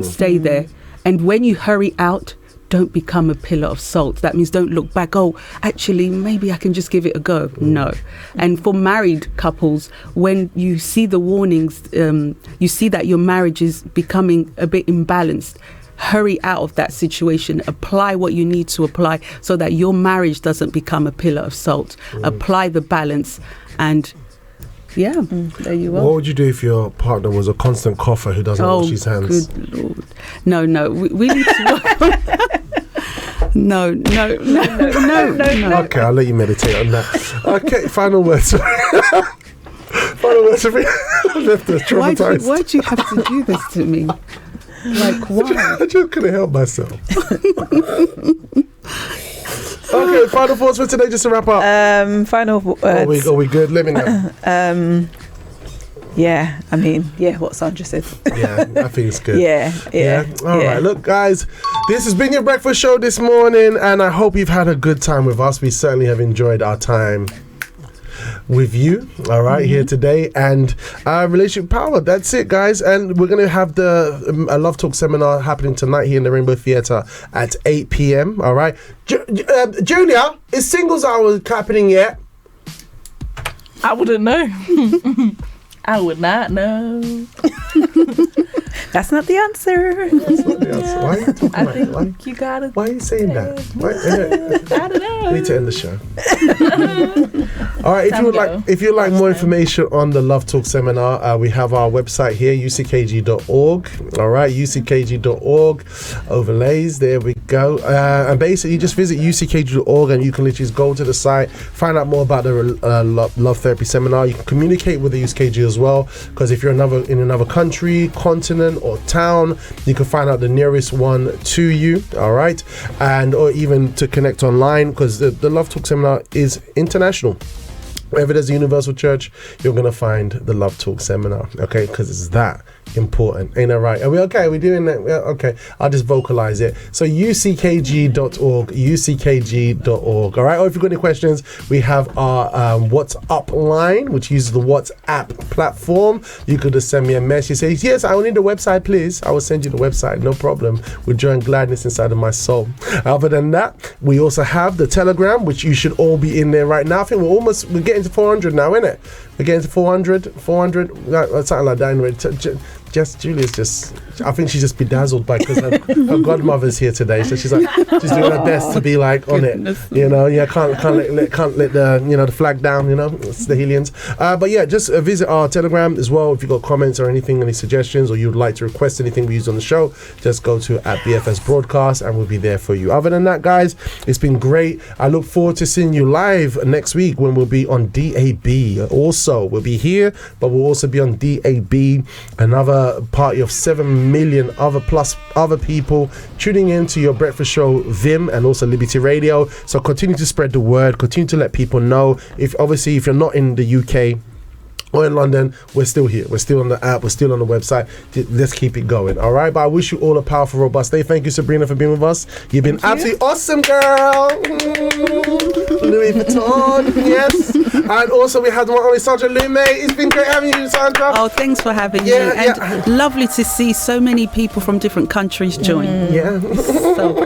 stay there. And when you hurry out, don't become a pillar of salt. That means don't look back. Oh, actually, maybe I can just give it a go. No. And for married couples, when you see the warnings, you see that your marriage is becoming a bit imbalanced, hurry out of that situation. Apply what you need to apply so that your marriage doesn't become a pillar of salt. Apply the balance, and there you are. What would you do if your partner was a constant cougher who doesn't wash his hands? Good Lord. No, we need to work on that. No. Okay, I'll let you meditate on that. Okay, final words. Final words. I'm left traumatized. Why do you have to do this to me? Like, why? I just couldn't help myself. Okay, final thoughts for today, just to wrap up. Final words. Are we good? Let me know. Yeah, I mean, what Sandra said. Yeah, I think it's good. Yeah. All right, look, guys, this has been your breakfast show this morning, and I hope you've had a good time with us. We certainly have enjoyed our time with you, all right, here today, and Relationship Power. That's it, guys, and we're going to have the Love Talk seminar happening tonight here in the Rainbow Theatre at 8 p.m. All right, Julia, is Singles Hour happening yet? I wouldn't know. I would not know. That's not the answer. That's not the answer. Why are you talking I like think that? you got it. Why are you saying that? I don't know. We need to end the show. All right, if you'd like more information on the Love Talk seminar, we have our website here, uckg.org. All right, uckg.org overlays. There we go. And basically, you just visit uckg.org and you can literally just go to the site, find out more about the Love Therapy seminar. You can communicate with the UCKG as well, because if you're in another country, continent, or town, you can find out the nearest one to you. All right, and or even to connect online, because the Love Talk seminar is international. Wherever there's a universal church, you're going to find the Love Talk seminar, okay? Because it's that important. Ain't that right? Are we okay? Are we doing that? Yeah, okay. I'll just vocalize it. So uckg.org, uckg.org, all right? Or if you've got any questions, we have our WhatsApp line, which uses the WhatsApp platform. You could just send me a message. Say, yes, I will need the website, please. I will send you the website, no problem. With joy and gladness inside of my soul. Other than that, we also have the Telegram, which you should all be in there right now. I think we're getting to 400 now, isn't it? We're getting to 400, something like that. Anyway, Julia's I think she's just bedazzled by, because her godmother's here today, so she's doing her best to be like on it, you know. Yeah, can't let the the flag down, it's the Hellions. But yeah, just visit our Telegram as well. If you've got comments or anything, any suggestions, or you'd like to request anything we use on the show, just go to @BFS Broadcast and we'll be there for you. Other than that, guys, it's been great. I look forward to seeing you live next week when we'll be on DAB. Also, we'll be here, but we'll also be on DAB, another party of 7 million other people tuning in to your breakfast show, Vim, and also Liberty Radio. So continue to spread the word, continue to let people know. If you're not in the UK or in London, we're still here. We're still on the app. We're still on the website. Let's keep it going. All right. But I wish you all a powerful, robust day. Thank you, Sabrina, for being with us. You've been absolutely awesome, girl. Louis Vuitton. Yes. And also we had the one only Sandra Lume. It's been great having you, Sandra. Oh, thanks for having me. And lovely to see so many people from different countries join. Yeah. So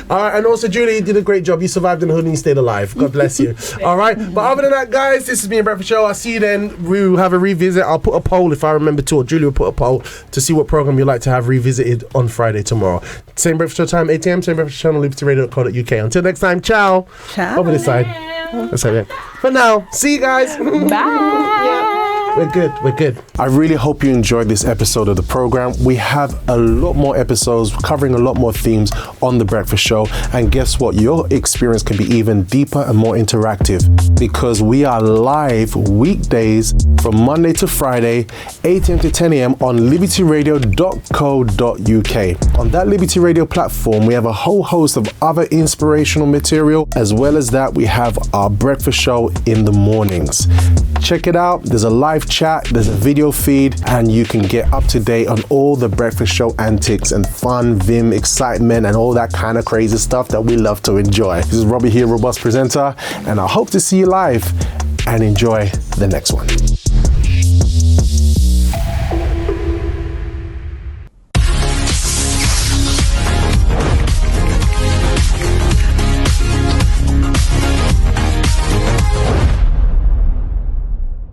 all right. And also, Julie, you did a great job. You survived in the hood and you stayed alive. God bless you. All right. But other than that, guys, this has been a breakfast show. I'll see you then. We will have a revisit. I'll put a poll if I remember to, or Julie will put a poll to see what program you'd like to have revisited on Friday tomorrow. Same breakfast show time, 8 a.m. Same breakfast show on libertyradio.co.uk. Until next time, ciao. Ciao. Over this side. That's it. For now, see you guys. Bye. We're good. I really hope you enjoyed this episode of the program. We have a lot more episodes covering a lot more themes on The Breakfast Show. And guess what? Your experience can be even deeper and more interactive, because we are live weekdays from Monday to Friday, 8 a.m. to 10 a.m. on libertyradio.co.uk. On that Liberty Radio platform, we have a whole host of other inspirational material. As well as that, we have our breakfast show in the mornings. Check it out. There's a live chat, there's a video feed, and you can get up to date on all the breakfast show antics and fun, vim, excitement, and all that kind of crazy stuff that we love to enjoy. This is Robbie here, Robust Presenter, and I hope to see you live and enjoy the next one.